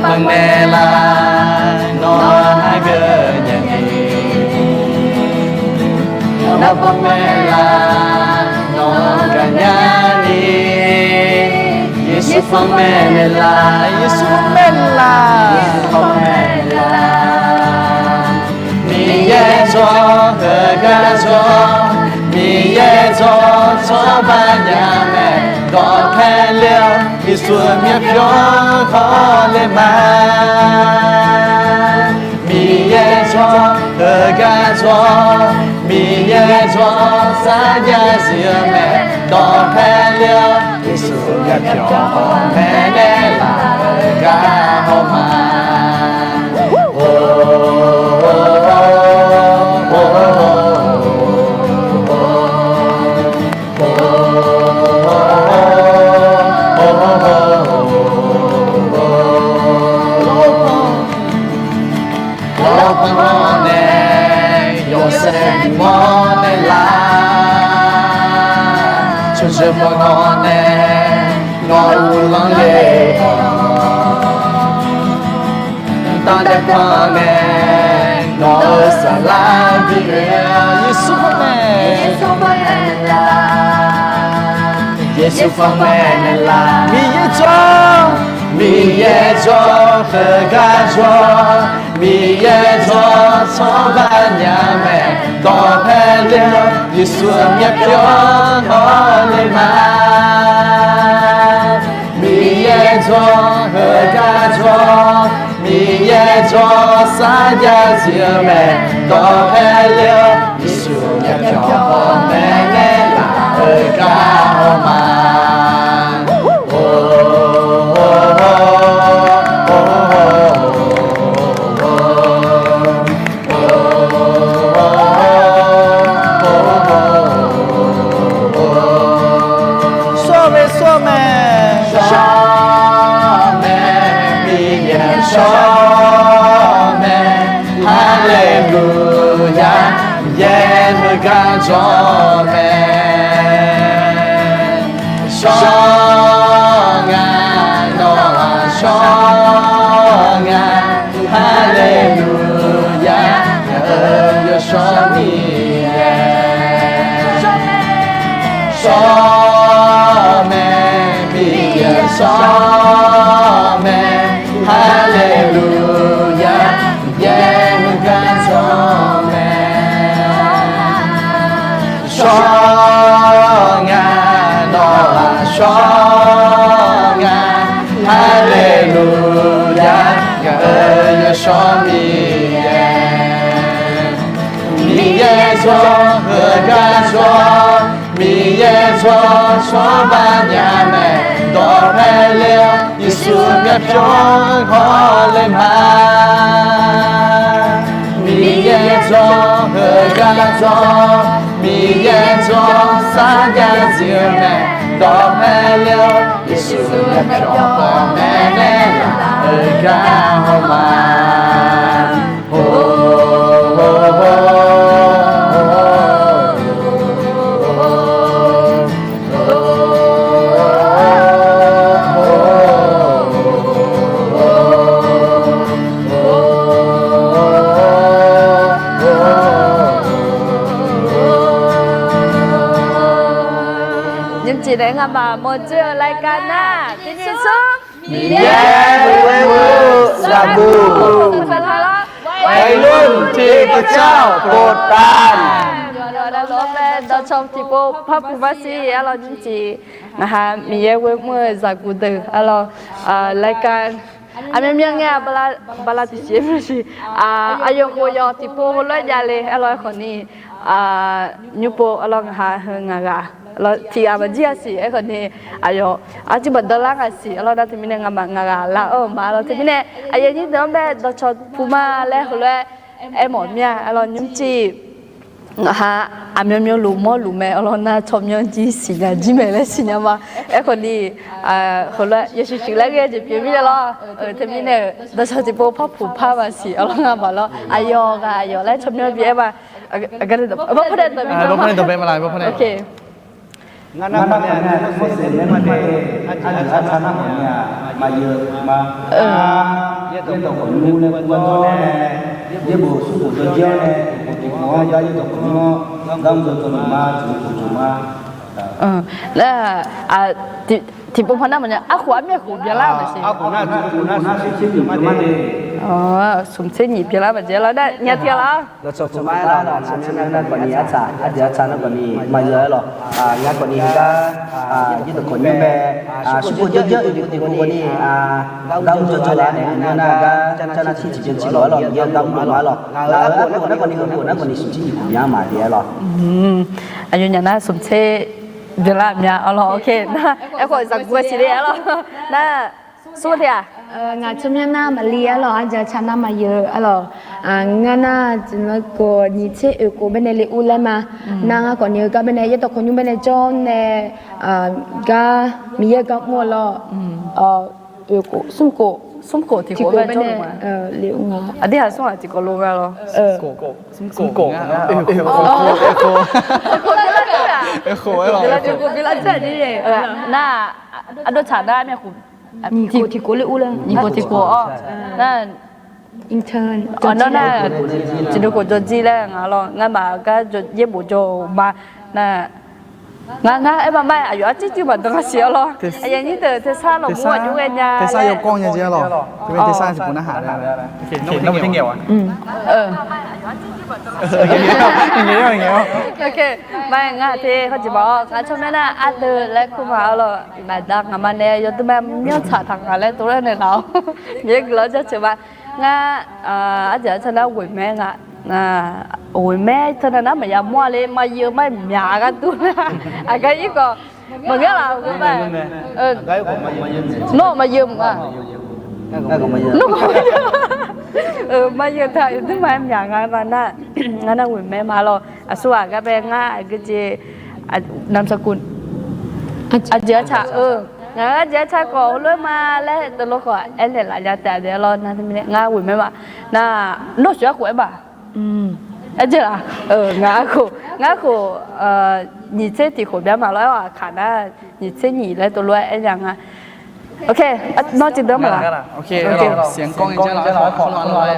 Penela no hagenyani na pamela no ganyani Yesus pamela Yesus pamela mi yezo gazo mi yezo so banyame đón khen liêu đi xuống miệt phiếu khó lên mà mi ye cho hờ ga cho mi ye cho xa nhà xưa mẹ đón khen liêu đi xuống miệt phiếu khó mẹ nè là ga hò mà Cho mọi ngon nè ngồi uống lệ ta đẹp hoa nè ngồi xa la vì Giêsu Giêsu phong mẹ là mi ye cho khờ ga cho mi ye cho cho ba nhà mẹ có phe liêu Giêsu nhấp cho họ lên mà mi ye cho khờ ga cho mi ye cho xa nhà xưa mẹ có phe liêu Giêsu nhấp cho họ mẹ nghe là ơi ca họ mà ga cho mẹ cho ngài nó cho ngài hallelujah ơi cho mi cho mẹ mi cho mẹ hallelujah ga cho cho ngài nó là cho ngài hallelujah ơi cho mi cho ga cho mi cho ba nhà mẹ đón hay liêu Giêsu nhấp cho khó lên mà mi cho ga cho mi ye cho xa nhà riêng mẹ đón mẹ liêu Giêsu nhấp cho mẹ nè là ơi ca hò mà chị để ngắm bà một chưa lại cả na tin nhìn xuống mi ye là bùวัยรุ่นที่พระเจ้าโปรดปรานเราชมที่พวกพระผู้ว่าสิเราจริงๆนะคะมีเยอะเมื่อจากกูเดอเรารายการอันนี้ยังไงบลาติเชียไม่ใช่อายุโคยอที่พวกร้อยยาเลยอร่อยคนนี้ยูโปเราหาเฮงากา lo thì à mà chia sẻ ấy còn thì ayo à chỉ bận đó là cái gì lo đó thì mình ngắm ngắm là mà lo thì mình ai như đó bé đó cho puma lẽ hồi lẽ em ở nhà lo nhúng chi ha à miêu lù mẹ lo na chom nhung chi xí nhà chi mẹ lấy xí nhà mà ấy còn thì hồi lẽ giờ chỉ lấy cái gì phía mình lo thì mình đó cho chỉ bộ pháp phụ pa mà xí lo ngắm mà lo ayo lấy chom nhung phía mà cái đó bố phơi đó bố phơi đó bé mà lại bố phơi okay ngana mana sese nema de achana manya maye ma ye to ko nu le ko to ne ye bo su ko to je ne ko ya ye to ko no gam to ma chu ma là thì bông hoa nào mà nhá ác quá mẹ khổ bia la mà gì na se chi ma de sum se nhị bia la mà gì là đấy nhà thiệt là lo cho chú mai là na na còn ni acha acha na còn ni mai giờ lo nga còn ni ga như tôi còn ni be su ko je thì còn ni gam cho la này na ga cha na chi chi lo lo ye gam lo lo là nó còn ni su chi của nhà mà đi lo anh nhà na sum se bia la nhà ok na em gọi rằng quay xí đấy na số thì à ngài chấm nhá na mà lia lo anh giờ chana mà giờ alo ngài na chỉ nói có nhị chế ở cô bên này u lên mà na có nhiều cái bên này nhất có những bên này cho nè cái mi cái mua lo ở cô sum cổ thì cổ bên này liệu ngà à đi hà sum à chỉ có luôn rồi cổ khổ ấy rồi cái là chuyện gì vậy na anh đôi chảได้mẹ khổ thì cô liệu u lên nhị cổ thì cổ na intern nó là chỉ được cổ cho gì là ngà lo ngà mà cái cho dễ bộ cho mà na ngà em mà mai à giờ chỉ mà đừng có xíu lo anh như từ xa lo mua chú em nhà thế sao yêu con nhà chứ lo thế sao thì cũng đã hả đây nó tiếng nhiều à nhiều ok mai ngà thì họ chỉ bảo ngà cho nên là ăn từ lấy cũng vào rồi mà đang ngà mà nè giờ tụi mình nhớ trả thằng ngà lấy tụi này nào nhớ lớn cho chị bạn ngà giờ cho nó quỷ mẹ ngà ôi mẹ cho nên nó mà giờ mua lên mà giờ mới nhà cái tụi cái gì có mà nghĩa là cái này cái của ma nó mà giờ mà cái của ma nó mà giờ thầy thứ mà em nhà ngà mà na quỷ mẹ mà lo xua cái bé ngà cái gì nam sa kun giờ cha ngà giờ cha có luôn mà lấy từ lúc có em lại ra tại để lo na thì mình ngà quỷ mẹ mà na nó sửa của em bà anh chưa à ngã khổ nhị chế thì khổ bé mà nói là khả năng nhị chế nhị lấy tôi nói anh rằng ok nói chuyện đó mà ok xiềng con anh chưa nói không nói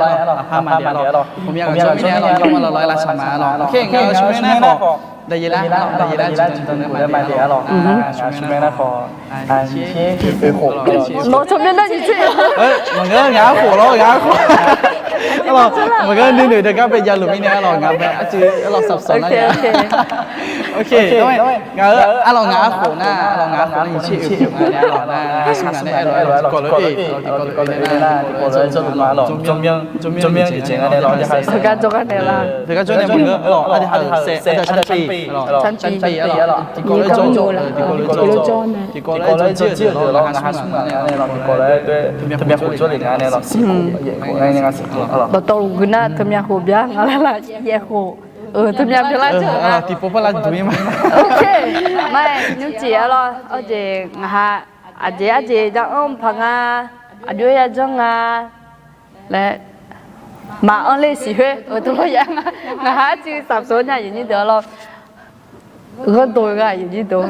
hai mà để rồiผมอยากจะช่วยเรายกมาเราร้อยละชมาเราโอเคงั้นช่วยแน่ขอได้ยินแล้วจริงๆได้มาเดี๋ยวเราช่วยแน่ขอชี้ไปหก我前面那你去มันก็งาขอแล้วงาขอมันก็นี่หนึ่งเด็กก็เป็นยาลูมิเนียมหรอกงาแบบจืดเราสับสนนะโอเคงั้นเรางาขอหน้าเรางาขอนี่ชี้อยู่งาเนี่ยหรอหน้าสุนัขเนี่ยเราก่อนเลยเราก่อนเลยนะก่อนเลยจนมาหรอจมยังจริงๆเนี่ยเราจะให้คือการจกันเนี่ยล่ะคือการจเนี่ยมันก็หรออาจจะให้เสร็จชั้นปีหรอที่ก่อนเลยจที่ก่อนเลยจืดเราหาสุนัขเนี่ยเราก่อนเลยด้วยทำยังหัวจุดเลยเนี่ยเราสิของเนี่ยสิเราโตขึ้นนะทำยังหัวบ้างอะไรล่ะแย่หัวทำยังเป็นไรเจอที่ปุ๊บเราดูยังไงโอเคไม่นิ้วจี๋หรอเอาเจงฮะอาเจจะพังอาด้วยจังและmà ông lấy xí huế tôi nói rằng ngã chứ sắp số nhà gì đó lo hơn tôi cái gì đó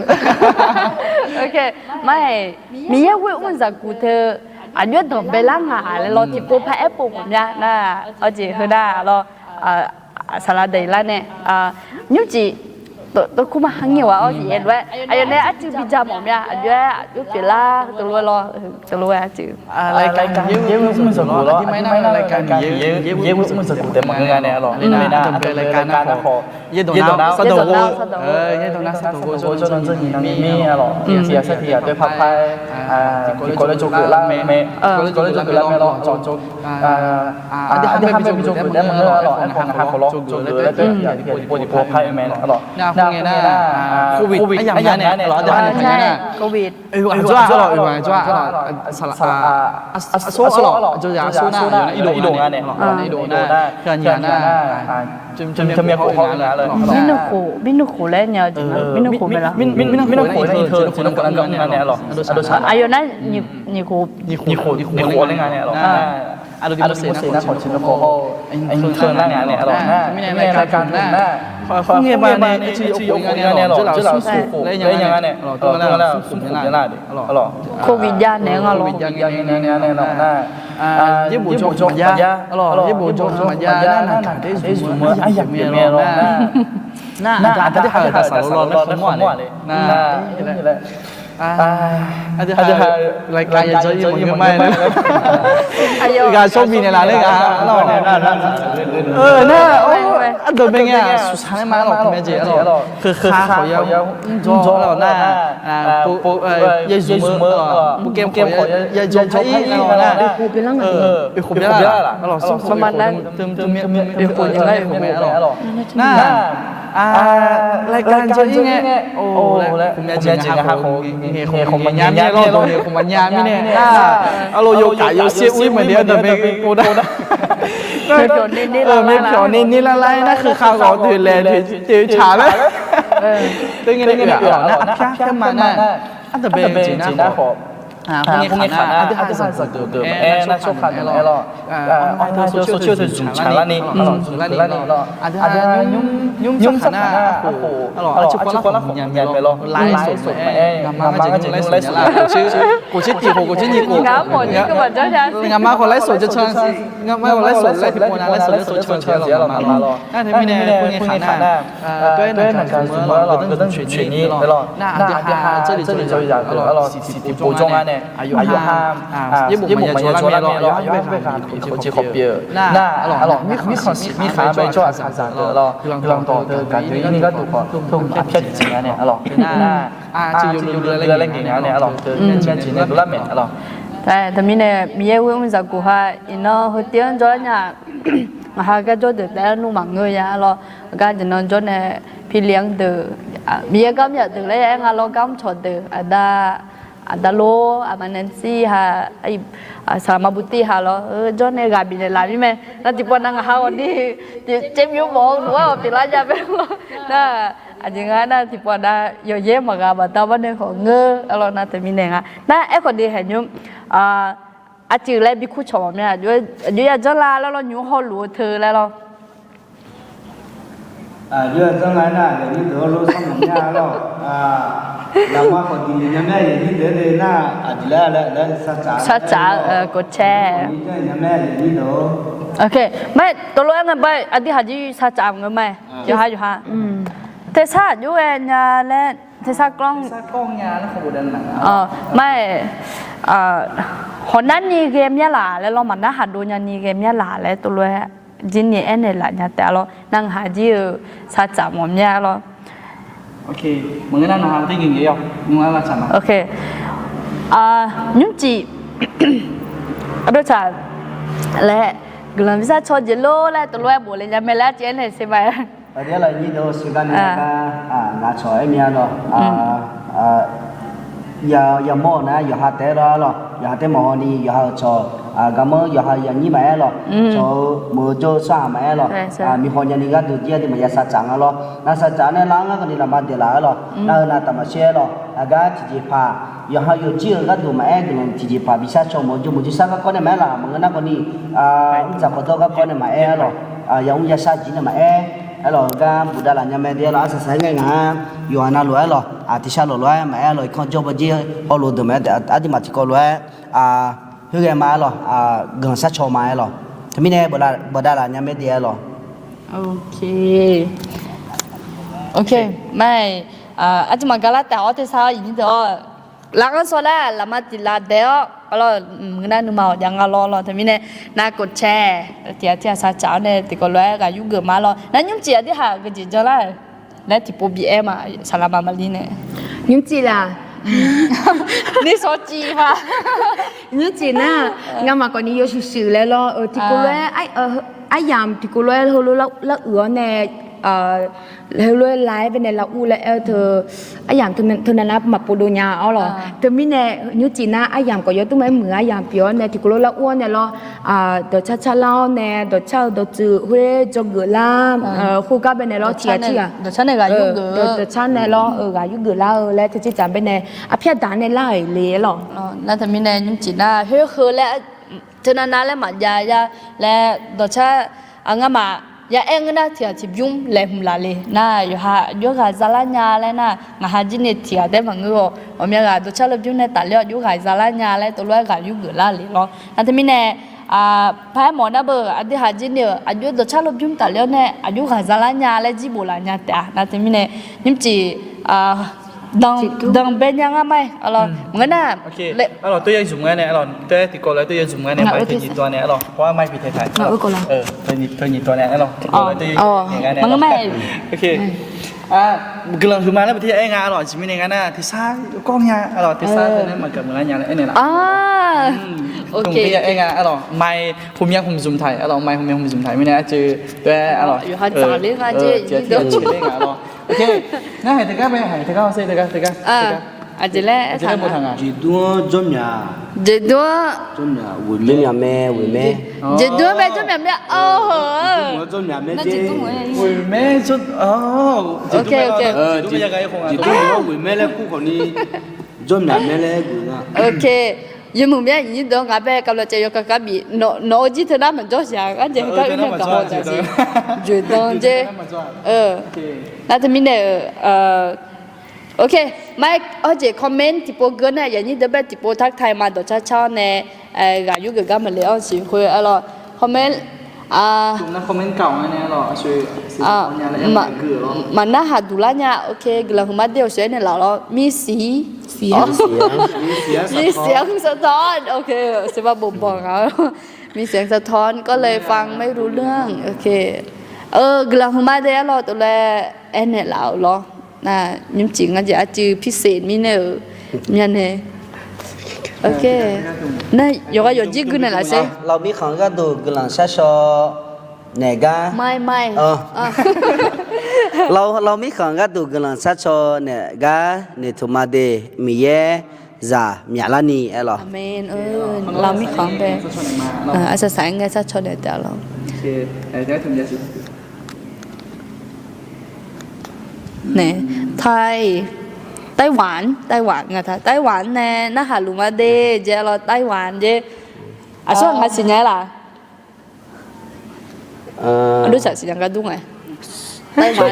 ok mày mi ya huế ông già cụ thể anh nhớ thằng bé lang hà lo thì bố phải apple một nha na ở chị hơi đa lo salad đầy la nè nhớ chị tôi cũng mang nhiều ở gì vậy anh này ăn chữ pizza một nha anh nhớ biết là tôi lo ăn chữรายการเยี่ยมมันสนุกที่ไม่น่ารายการเยี่ยมมันสนุกแต่มันงานเนี่ยหรอนี่นะเป็นรายการนะขอเยี่ยมดาวสนุกเยี่ยมดาวสนุกจนมีหรอเสียสักทีอ่ะด้วยพับไพ่ที่คนเลยจุกละเมคนเลยจุกละเมหรอจงที่ทำเป็นจุกได้มันหรอแอนคงหาคนจุกเลยแล้วด้วยปวดไพ่เมหรอ nghe na covid ai yang này lo cho anh ใช่ thấy na โควิด 抓了抓说了就呀说那一动啊呢一动那看你那就没好好了 บินุโคแล้วเนี่ยจริงๆบินุโคไปแล้ว ไม่ต้องโขยเธอคนนั้นก็งานเนี่ยหรอ อายุนั้นนี่โค 你火那个เนี่ยหรอ啊都是那好吃的火anh thường那งานเนี่ยหรอไม่ในรายการนะเงียบมาเนี่ยที่อยู่งานเนี่ยหรอจะเราสู้火เลยอย่างนั้นเนี่ยตัวนั้นสู้火จะน่าดิหรอ โควิดยาเนี่ยงาหรอ เนี่ยหรอนะญี่ปุ่นจงยาหรอญี่ปุ่นจงยานั่นน่ะได้สูงมั้ยไอ้อยากมีหรอน่าอาจจะหาแต่สารร้อนแล้วขมวดเลยน่าอาจจะรายการจะเจออยู่ยังไม่นะการชอบมีในร้านเลยอ่ะเราเนี่ยน่าอันตัวเป็นไงสุดท้ายมาหรอกแม่เจ๊หรอคือข้าเขายาวจ่อหรอน่าปูยายซูเมอร์ปูเกมเขายายจงใช้หรอน่ากูเป็นล่างอ่ะ ขุบได้ล่ะหรอประมาณนั้นตึมเป็นคนยังไงผมไม่หรอน่ารายการเจอยังไงโอ้แล้วผมจะจริงนะครับผมมันยามไม่รอดเลยผมมันยามไม่เนี่ยเอาโลโยกะโยเซียอุ้ยเหมือนเดียวแต่ไม่กูได้ไม่เผียวนี่ละลายนะคือข้าวของตื่นเลยตื่นฉาแล้วตื่นเงี้ยหรอนะแค่มาน่ะอันแต่เป็นจริงนะผมพรุ่งนี้ขันอันที่สันสัตว์เดิมน่าชอบขันอะไรหรอถ้าโซเชียลถึงฉาละนี่อันที่ยุ่งสักหน้าโอ้โหชุกคนละของยันไปหรอไลฟ์สดมามาจริงไลฟ์สดละกูชื่อตีกูชื่อนี่กูงาหมดนี่ก็แบบเจ้าชายงามาคนไลฟ์สดจะเชิญงามาคนไลฟ์สดไลฟ์ที่โพนาไลฟ์สดไลฟ์สดเชิญหรอมาหรอถ้าที่ไม่เนี่ยพรุ่งนี้ขันหน้า对那看什么了ก็ต้อง选你了那อันที่5这里就讲了สิ补中啊เนี่ยอายุห้ามญี่ปุ่นมันจะชัวร์แล้วเนี่ยอายุไม่ขาดเขาจีขอบเบียร์น่าอร่อยมีขาไปจ่อสารๆแล้วลองต่อกันนี่ก็ถูกทุ่งเพี้ยจริงๆเนี่ยอร่อยน่าจะอยู่เรือเล่นอย่างเงี้ยเนี่ยอร่อยเช่นจริงเนี่ยดูแลเหม็นอร่อยแต่มีเนี่ยมีเยอะมันจะกูว่าอินโนหัวเตียนจ่อเนี่ยมาหาก็จ่อเด็กแล้วนุ่มเงยอ่ะเราก็จะนอนจ่อเนี่ยพี่เลี้ยงเด็กมีเยอะก็มีเด็กแล้วยังเราก็ชดเด็กada lo amanensi ha ai sama buti ha lo jone gabi ne la mi me na tipo nang ha di chem yu mo no pi la ja pe lo na ajinga na tipo da yo ye ma ga ba ta ba ne kho nge lo na te mi ne nga na e kho di ha nyu a chi le bi khu cho me a yo ya ja la lo nyu ho lu thơ la lo giờ trong này nè để đi đỡ lối xong một nhà rồi làm mà còn thì nhà mẹ đi đỡ để na chỉ là sát trả cột tre nhà mẹ đi đỡ ok mấy tôi nói ngay bây anh đi học gì sát trả người mày giờ hai ha thế sát chú em nhà lên thế sát con nhà nó không có đơn nặng mấy hồiนั้นนี่เกมเนี่ยล่ะแล้วเรามันน่าหัดดูเนี่ยนี่เกมเนี่ยล่ะแล้วตัวเลยจินนี่เอ็นเนี่ยล่ะเนี่ยแต่เรานั่งหาจีsát trả mồm nha lo ok mọi người đang làm cái gì vậy không nhưng mà làm sao ok những chị ở đó chả lẽ làm sao cho chị lô lại tụi em buổi lên nhà mẹ lá chị này xem vậy ở đây là như đó sự gan này ngã chọi em nha rồi giờ mò nè giờ hạt té ra rồi giờ hạt té mò đi giờ hạt cho cái mơ giờ hạt như mẹ rồi cho mưa cho xa mẹ rồi mi hồi nhà đi cái đầu tiên thì mình sát trắng rồi na sát trắng này láng cái đi làm bạn để lại rồi na tầm xe rồi cái chỉ pha giờ hạt giờ chia cái đồ mẹ thì mình chỉ pha bisa cho một chút sát cái con này mẹ là mình nó còn đi chắc có đâu cái con này mẹ rồi giờ ông giờ sát chỉ là mẹ rồi cái bữa đó là nhà mẹ đi là sát sáng ngày ngà giờ anh nói rồi thì sao rồi mẹ rồi con cho bao nhiêu họ luôn được mẹ thì mà chỉ có rồi hứa cái mà rồi gần sát cho mẹ rồi thì mình này bữa đó là nhà mẹ đi rồi ok ok mày anh chỉ mà cái là tao thì sao vậy đó là cái số là mà chỉ là đeo rồi người ta nương màu chẳng lo rồi thì mình này na cột tre thì sao cháu này thì có loại cái yuga mà lo na những chị thì hà cái gì cho lại lấy thì bố bị em mà sao mà đi này những chị là đi số chi mà những chị na ngắm mà còn nhiều sự sự lại lo thì cô loại ai ai làm thì cô loại hồi lúc ứa nè เรื่อยไลฟ์เป็นในละอูและเธอไอ้ยามเธอนั้นนะมาปูดูญาเอาหรอเธอมีในยุจีน่าไอ้ยามก็ยตุ้มไอ้เหมือไอ้ยามเปียวในที่กุโลละอ้วนเนี่ยเราเดี๋ยวชัดเล่าเนี่ยเดี๋ยวเช่าเดี๋ยวจื้อเฮ้ยจงเกล่าคู่ก็เป็นในเราเทียเดี๋ยวชันในกายุเกเดี๋ยวชันในเรากายุเกล่าแล้วที่จำเป็นในอภิญญาในไล่เลยหรอนั่นทำมีในยุจีน่าเฮ้ยคือแล้วเธอนั้นแล้วมายาและเดี๋ยวชันงั้นมายาเองนะที่ที่ยุ่งเล่มลาเลยนะอยู่กับซาลาญาเลยนะงาจินเนที่ได้ฟังก็ว่ามีกับตัวชาลยุ่งในตาเลี้ยอยู่กับซาลาญาเลยตัวร้อยกับยุ่งลาเลยเนาะอันที่มีเนี่ยพายหมอนะเบอร์อันที่หาจินเนี่ยอายุตัวชาลยุ่งตาเลี้ยเนี่ยอายุกับซาลาญาเลยจีโบราณเนี่ยแต่อันที่มีเนี่ยนิ่มจีดังเป็นยังไงอะไรเหมือนน่ะโอเคตัวยังสูงไงเนี่ยตัวติดกอแล้วตัวยังสูงไงเนี่ยไปถึงกี่ตัวเนี่ยเพราะว่าไม่ผิดไทยตัวนี้ตัวเนี่ยติดกอแล้วตัวยังไงเนี่ยมันก็ไม่โอเคกำลังคือมาแล้วที่ไอ้งานชิมิในงานน่ะที่ซ่าก้องยาที่ซ่าตัวนี้มันเกิดเหมือนงานไอ้เนี่ยละโอเคที่ไอ้งานไม่ผมยังผมซุ่มไทยไม่ผมยังผมซุ่มไทยไม่แน่จือตัวอยู่หันจ่าเรื่องอะไรเจ๊เจ๊เล่นงานโอเคน่าเห็นแต่ก็ไปเห็นแต่ก็เซ่แต่ก็อาจจะเล่อาจจะเล่นหมดทางอ่ะจีดัวจมยาจีดัวจมยาวุ่นเล่นยาแม่วุ่นแม่จีดัวแม่จมยาแม่โอ้โหจมยาแม่เจ๊วุ่นแม่ชุดโอเคจีดัวยังไงคงจีดัววุ่นแม่แล้วคู่คนนี้จมยาแม่แล้วกูนะโอเคยังมึงเนี่ยยิ่งตัวกับแบบกับเราจะยกกับบีโนจีเธอน่ามันจ่อเสียกันเจ๊ก็ยังกับเราจะสิจีดัวเจ๊แล้วจะมีเนี่ยโอเคไม่เจ๊คอมเมนต์ที่โปรเกินเนี่ยอย่างนี้เดี๋ยวแบบที่โปรทักไทยมาตัวช้าๆเนี่ยกับยุคกับมันเลยสิคุยอะไรคอมเมนต์กลุ่มนั้นคอมเมนต์เก่าเนี่ยช่วยมันน่าหาดูแลเนี่ยโอเคกำลังมาเดียวเสียเนี่ยเรามีเสียงสะท้อนโอเคใช่ป่ะบ่มบอกเขามีเสียงสะท้อนก็เลยฟังไม่รู้เรื่องโอเคกำลังมาเดียวเราตัวแรกเนี่ยเราเหรอน่ะยิ่งจริงอ่ะจะจือพิเศษมีเนี่ยมีอันเนี่ยโอเคน่ะยกยิ่งขึ้นน่ะล่ะสิเรามีของก็ดูกำลังชัดๆเนี่ยก็ไม่เรามีของก็ดูกำลังชัดๆเนี่ยก็เนี่ยทุมาเดมีเยจ่ามีอะไรนี่เหรออเมนเรามีของเด้อาจจะใส่ไงชัดๆเนี่ยแต่เราโอเคได้ถึงจะสิเนี่ยไต้หวันไงท่าไต้หวันเนี่ยน่าหาลุมาเดเจเราไต้หวันเจส่วนงานสิ่งนี้ล่ะรู้จักสิ่งกันด้วยไต้หวัน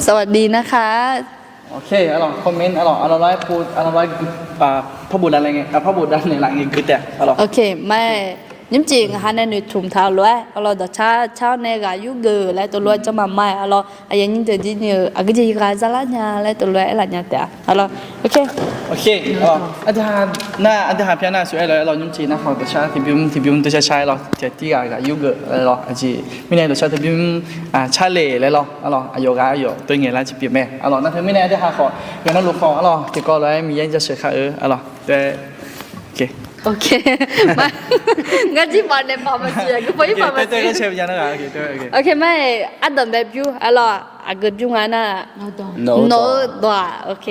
สวัสดีนะคะโอเคคอมเมนต์ร้อยพูดร้อยพ่อบุตรอะไรไงพ่อบุตรอะไรหลังนี้คือแต่โอเคไม่ยิ่งจริงฮะในหนึ่งทุ่มเท้าล้วนเราเดี๋ยวเช้าในกายุเกอร์และตัวล้วนจะมาไม่เราอย่างนี้เดี๋ยวจีเนี่ยก็จะการซาลาญาและตัวล้วนอะไรเนี่ยแต่โอเคอาจารย์พี่น่าสวยเลยเรายิ่งจริงนะเขาตัวชาที่บิวตัวชายเราจะที่กายุเกอร์เราอาจีไม่แน่ตัวชาที่บิวชาเล่เลยเราอายุกาอายุตัวเงี้ยแล้วจะเปลี่ยนแม่นั่นเธอไม่แน่อาจารย์ขออย่างนั้นลูกขอเดี๋ยวก็เลยมียังจะเสียค่าแต่โอเคมางั้นที่มาในฟาร์มาซีก็ไปฟาร์มาซีเชฟยังนะโอเคไม่อันดับแบบยูอาเกิดยูงานะโนตัวโอเค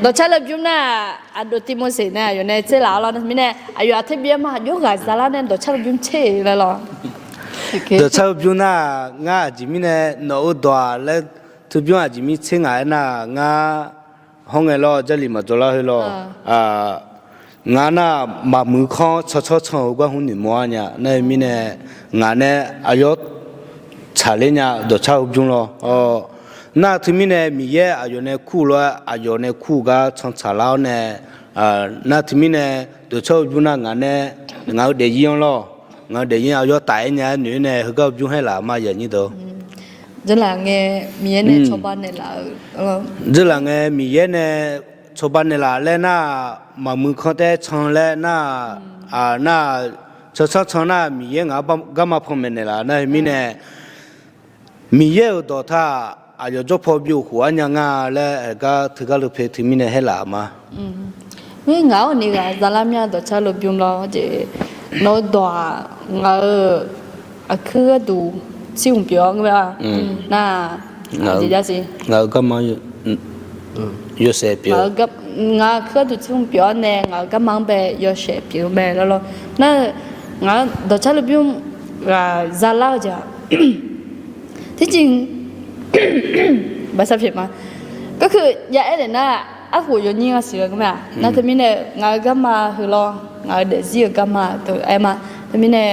đó chắc là chúng na à đồ tim môi sinh nè, rồi này chơi lão lo mình nè, à rồi thấy biết mà rồi gà giá nên đó chắc là chúng chơi là lo. Đó sau chúng na ngã chỉ mình nè nấu đóa lên thứ chúng chỉ mình chơi ngã na ngã không nghe lo chỉ mà cho lo hơi lo ngã na mà mũi khó cho qua không được mua nha nên mình nè ngã nè ayot trả lên nha đó sau chúng lo na thứ mình nè mình ye ayot nè khu lo ayot nè khu ga trong trả lao nè na thứ mình nè đó sau chúng na ngã nè ngã để yên lo ngã để yên ayot tại nhà nữ nè hơi có chúng hay là mà giờ như đó rất là nghe miếng này cho bạn này là rất là nghe miếng này cho bạn này là lên na mà mình không thể chọn lên na na cho chọn na miếng ngã gam mà phong mình này là na mình này miếng đó ta giờ cho phổ biểu của anh ngã lên cái thứ cái lúc thì mình này hay là mà mấy ngáo này là giờ làm nhà đó cha lúc biểu lo chứ nó đòi ngáo à cứ đủ siêu biểu người ta na gì đó gì ngã gam mà yo sẽ biểu ngã cứ đủ siêu biểu nè ngã gam mang về yo sẽ biểu về đó lo na ngã đó cha lúc biểu là giờ lao chứ thế chính bà sao vậy màก็คืออย่าเอ็นน่ะอ่ะหัวอยู่นี่ก็เสียก็ไม่อ่ะนั่นแต่มีเนี่ยงานก็มาคือรองานเด็กสิก็มาตัวไอ้มาแต่มีเนี่ย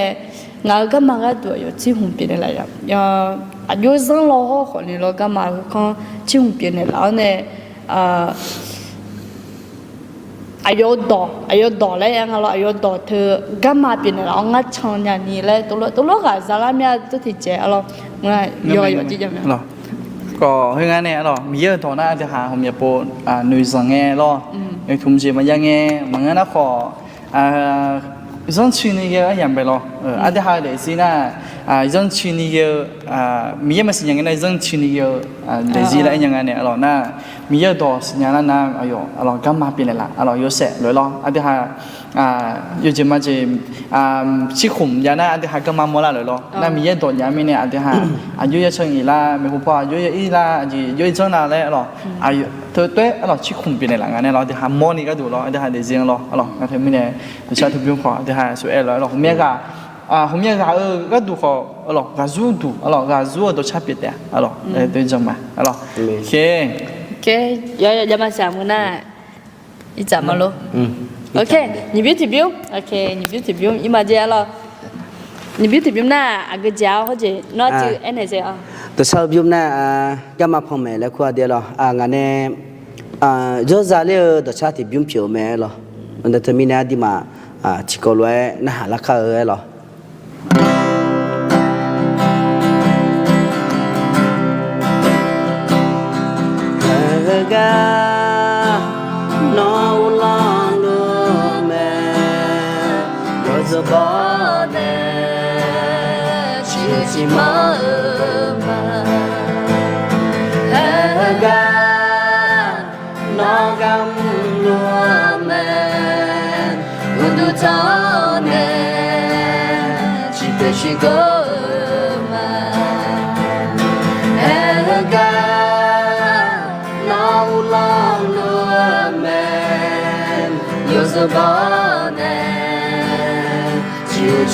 งานก็มาก็ตัวอยู่ที่หุ่นเป็นอะไรอย่างอายุสั้นเราคนนี้เราก็มาก็ที่หุ่นเป็นแล้วเนี่ยอายุดอแล้วยังเราอายุดอเธอก็มาเป็นแล้วงัดช่องอย่างนี้เลยตัวเราก็สารมีตัวที่เจ้าเราเมื่อยๆจีจังเนี่ยก็เฮงานเนี่ยหรอมีเยอะต่อหน้าจะหาผมอยากโปหนุ่ยสังเงหรอในทุ่มเจมันยังเงมันงั้นนะขอยังชื่อนี่เยอะอย่างไปหรออาจจะหาเดี๋ยวสินะยังชื่อนี่เยอะมีเยอะมาสิ่งอย่างนั้นยังชื่อนี่เยอะเดี๋ยวสิแล้วอย่างนั้นเนี่ยหรอน่ามีเยอะต่อสิ่งอย่างนั้นนะอายุหรอก็มาเป็นอะไรหรออยู่เสร็จเลยหรออาจจะหาอยู่จะมาจะชิคุมยานะอาจจะหาก็มาหมดแล้วเลยหรอน่ามีเยอะต่ออย่างนี้เนี่ยอาจจะหาอายุเยอะเชิงอีละไม่รู้พออายุเยอะอีละอายุเยอะเชิงอะไรหรออายุเธอตัวหรอชิคุมเป็นอะไรงั้นเนี่ยหรออาจจะหาโมนี่ก็ดูหรออาจจะหาเดี๋ยวสิหรอหรองั้นเธอไม่เนี่ยจะใช้ทุกอย่างขออาจจะหาสวยหรอหรอผมเนี่ยผมเนี่ยก็ดูขอหรอกาจูดูหรอกาจูตัวชาปิดเนี่ยหรอตัวจังมาหรอโอเคอย่ามา想我那一怎么咯OK 你别提表 OK 你别提表一嘛这了你别提表那啊个家或者那就安那些啊ตัวชาวบิวน่ะก็มาพอแม่แล้วควาเดียวงานเนี่ยจอซาเลตัวชาติบิวเปียวแม่หรอมันจะมีเนี่ยดีมาชิโกลวยน่าหาราคาหรอno longer man was a body chỉ mơ mà ga nó găm lúa man undu cho nè chỉ biết chỉ có mà ga nó longer man you're a body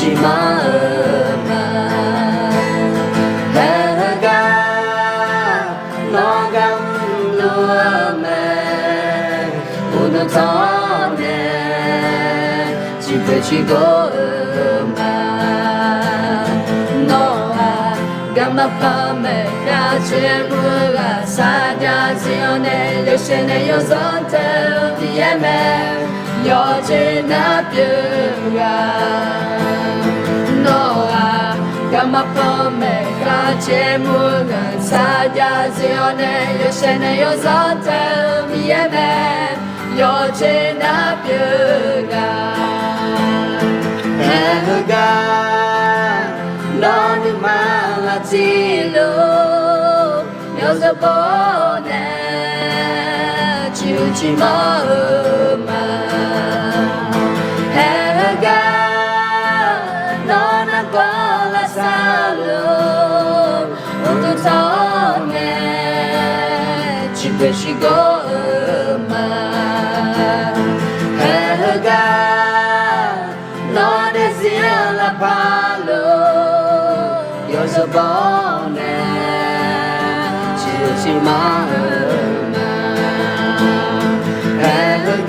chỉ mơ mà chỉ có mà nó gamma pa me ca che ruga sa ja zio ne yo she ne yo zon te vie me yo che na piuga no gamma pa me ca che ruga sa ja zio ne yo she ne yo zon te vie me yo che na piuga nó như mà là chi lô nhớ giờ bố nè chịu chỉ mơ mà hè ga nó đã có là sao luôn ôn tôi cho nè chỉ biết chỉ có mà si ma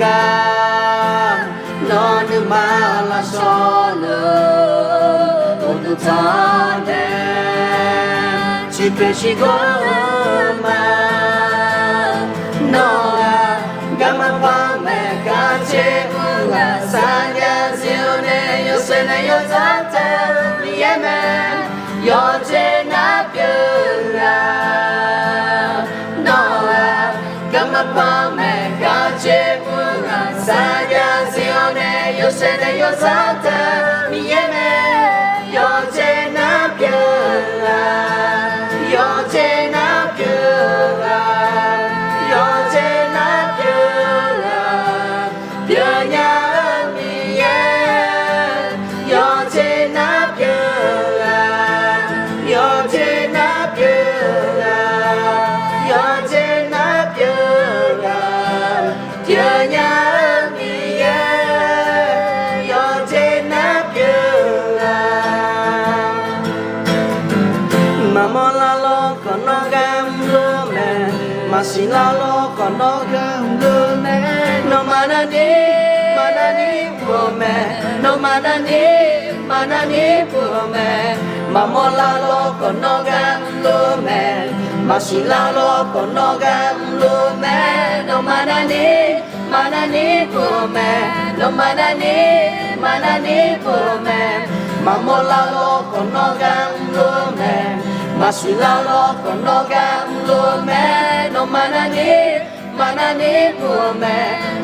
ga no nu ma la so lo tu ta de chi pe chi go ma no ga ma pa me ga che la sa ya zio ne yo se ne yo za te mi ye me yo che na pyu la no ga ma pa me ga che la sa ya zio ne yo se ne yo za te mi ye me yo che na pyu la yo che na pyu la yo che na pyu la pyu nya mi ye yo che na pyu la yo che na pyu la yo che na pyu la pyu nya mi ye yo che na pyu la mama la lo kono gam lo me masina lo kono gam lo me no manani po me no manani po me mama la lo kono gam lo me masina lo kono gam lo me no manani po me no manani po me mama la lo kono gam lo me masila lo kono gam lo me no manani po me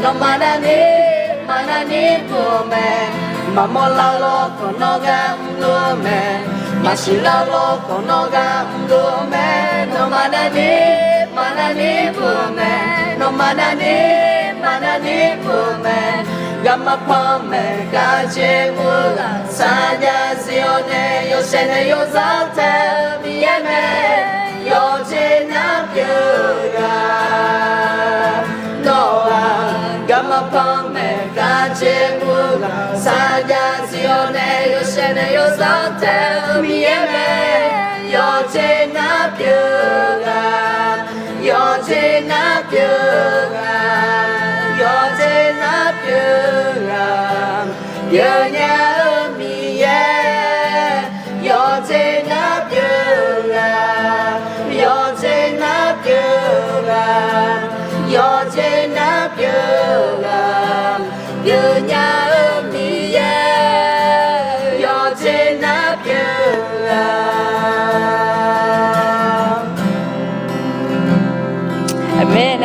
no manani po me mamola lo kono gam lo me masila lo kono gam lo me no manani po me no manani po me gamma pa me ga che mula sa ya zio ne yo se ne yo za te mi ye me yo che na pyu ga no gamma pa me ga che mula sa ya zio ne yo se ne yo za te mi ye me yo che na pyu ga yo che na pyu ga yo che na pyu ga pyu nya mi ye yo che na pyu ga yo che na pyu ga yo che na pyu ga pyu nya mi ye yo che na pyu ga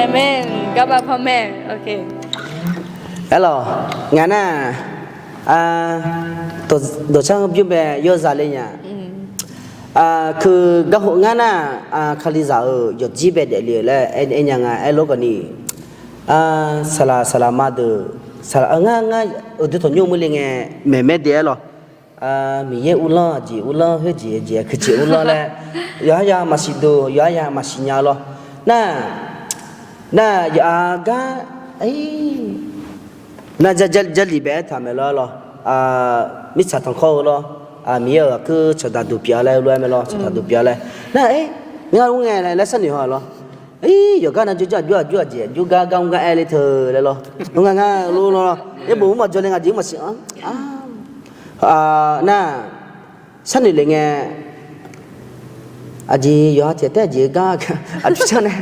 Amen. Cảm ơnพ่อแม่ Ok. Hello, ngana đồ trang giúp bé yêu gia lên nhà. Cứ các hộ ngana khali giả ở giọt gì bé để liệt là anh nhà ngài lúc này salama được ngà ở đây thằng nhung mới nghe mẹ đẻ rồi. Mình ye ula hết gì cái gì ula là ya masih do ya masih nyalo. Na ya ga ấy na jali bé tham lo mi sát thằng khâu lo mi ở cứ cho ta đủ bia lại luôn lo cho ta đủ bia lại na ấy mi nghe nghe này là sao nhỉ lo ấy giờ cái này chú gì chú ga gong ga ai thơ lại lo đúng nga luôn lo cái bố mà cho nên là gì mà xỉa na sao nhỉ lại nghe gì giờ thì thế gì ga chú cho này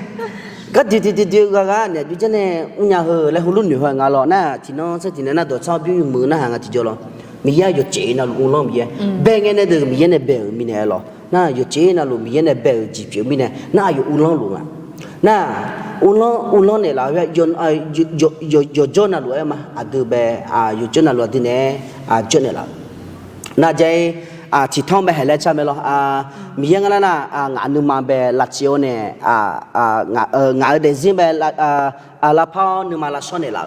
cái điều cái này chú cho nên nhà hờ lại hulu nhiều hơn ngà lọ na thì nó sẽ thì nó đồ sao biểu mưa na hàng cái cho lo mình ya yo chế na lu lo mình bè nghe này được mình này bè mình này lo na yo chế na lu mình này bè chỉ biểu mình này na yo lo lu na ulo này là yo na lu em mà adu bè yo na lu thì này cho này là na jai chỉ thong bè hay là cha mẹ lo mình yang na ngã nương mà bè lạt chiếu này ngã để riêng bè là phao nương mà là son này là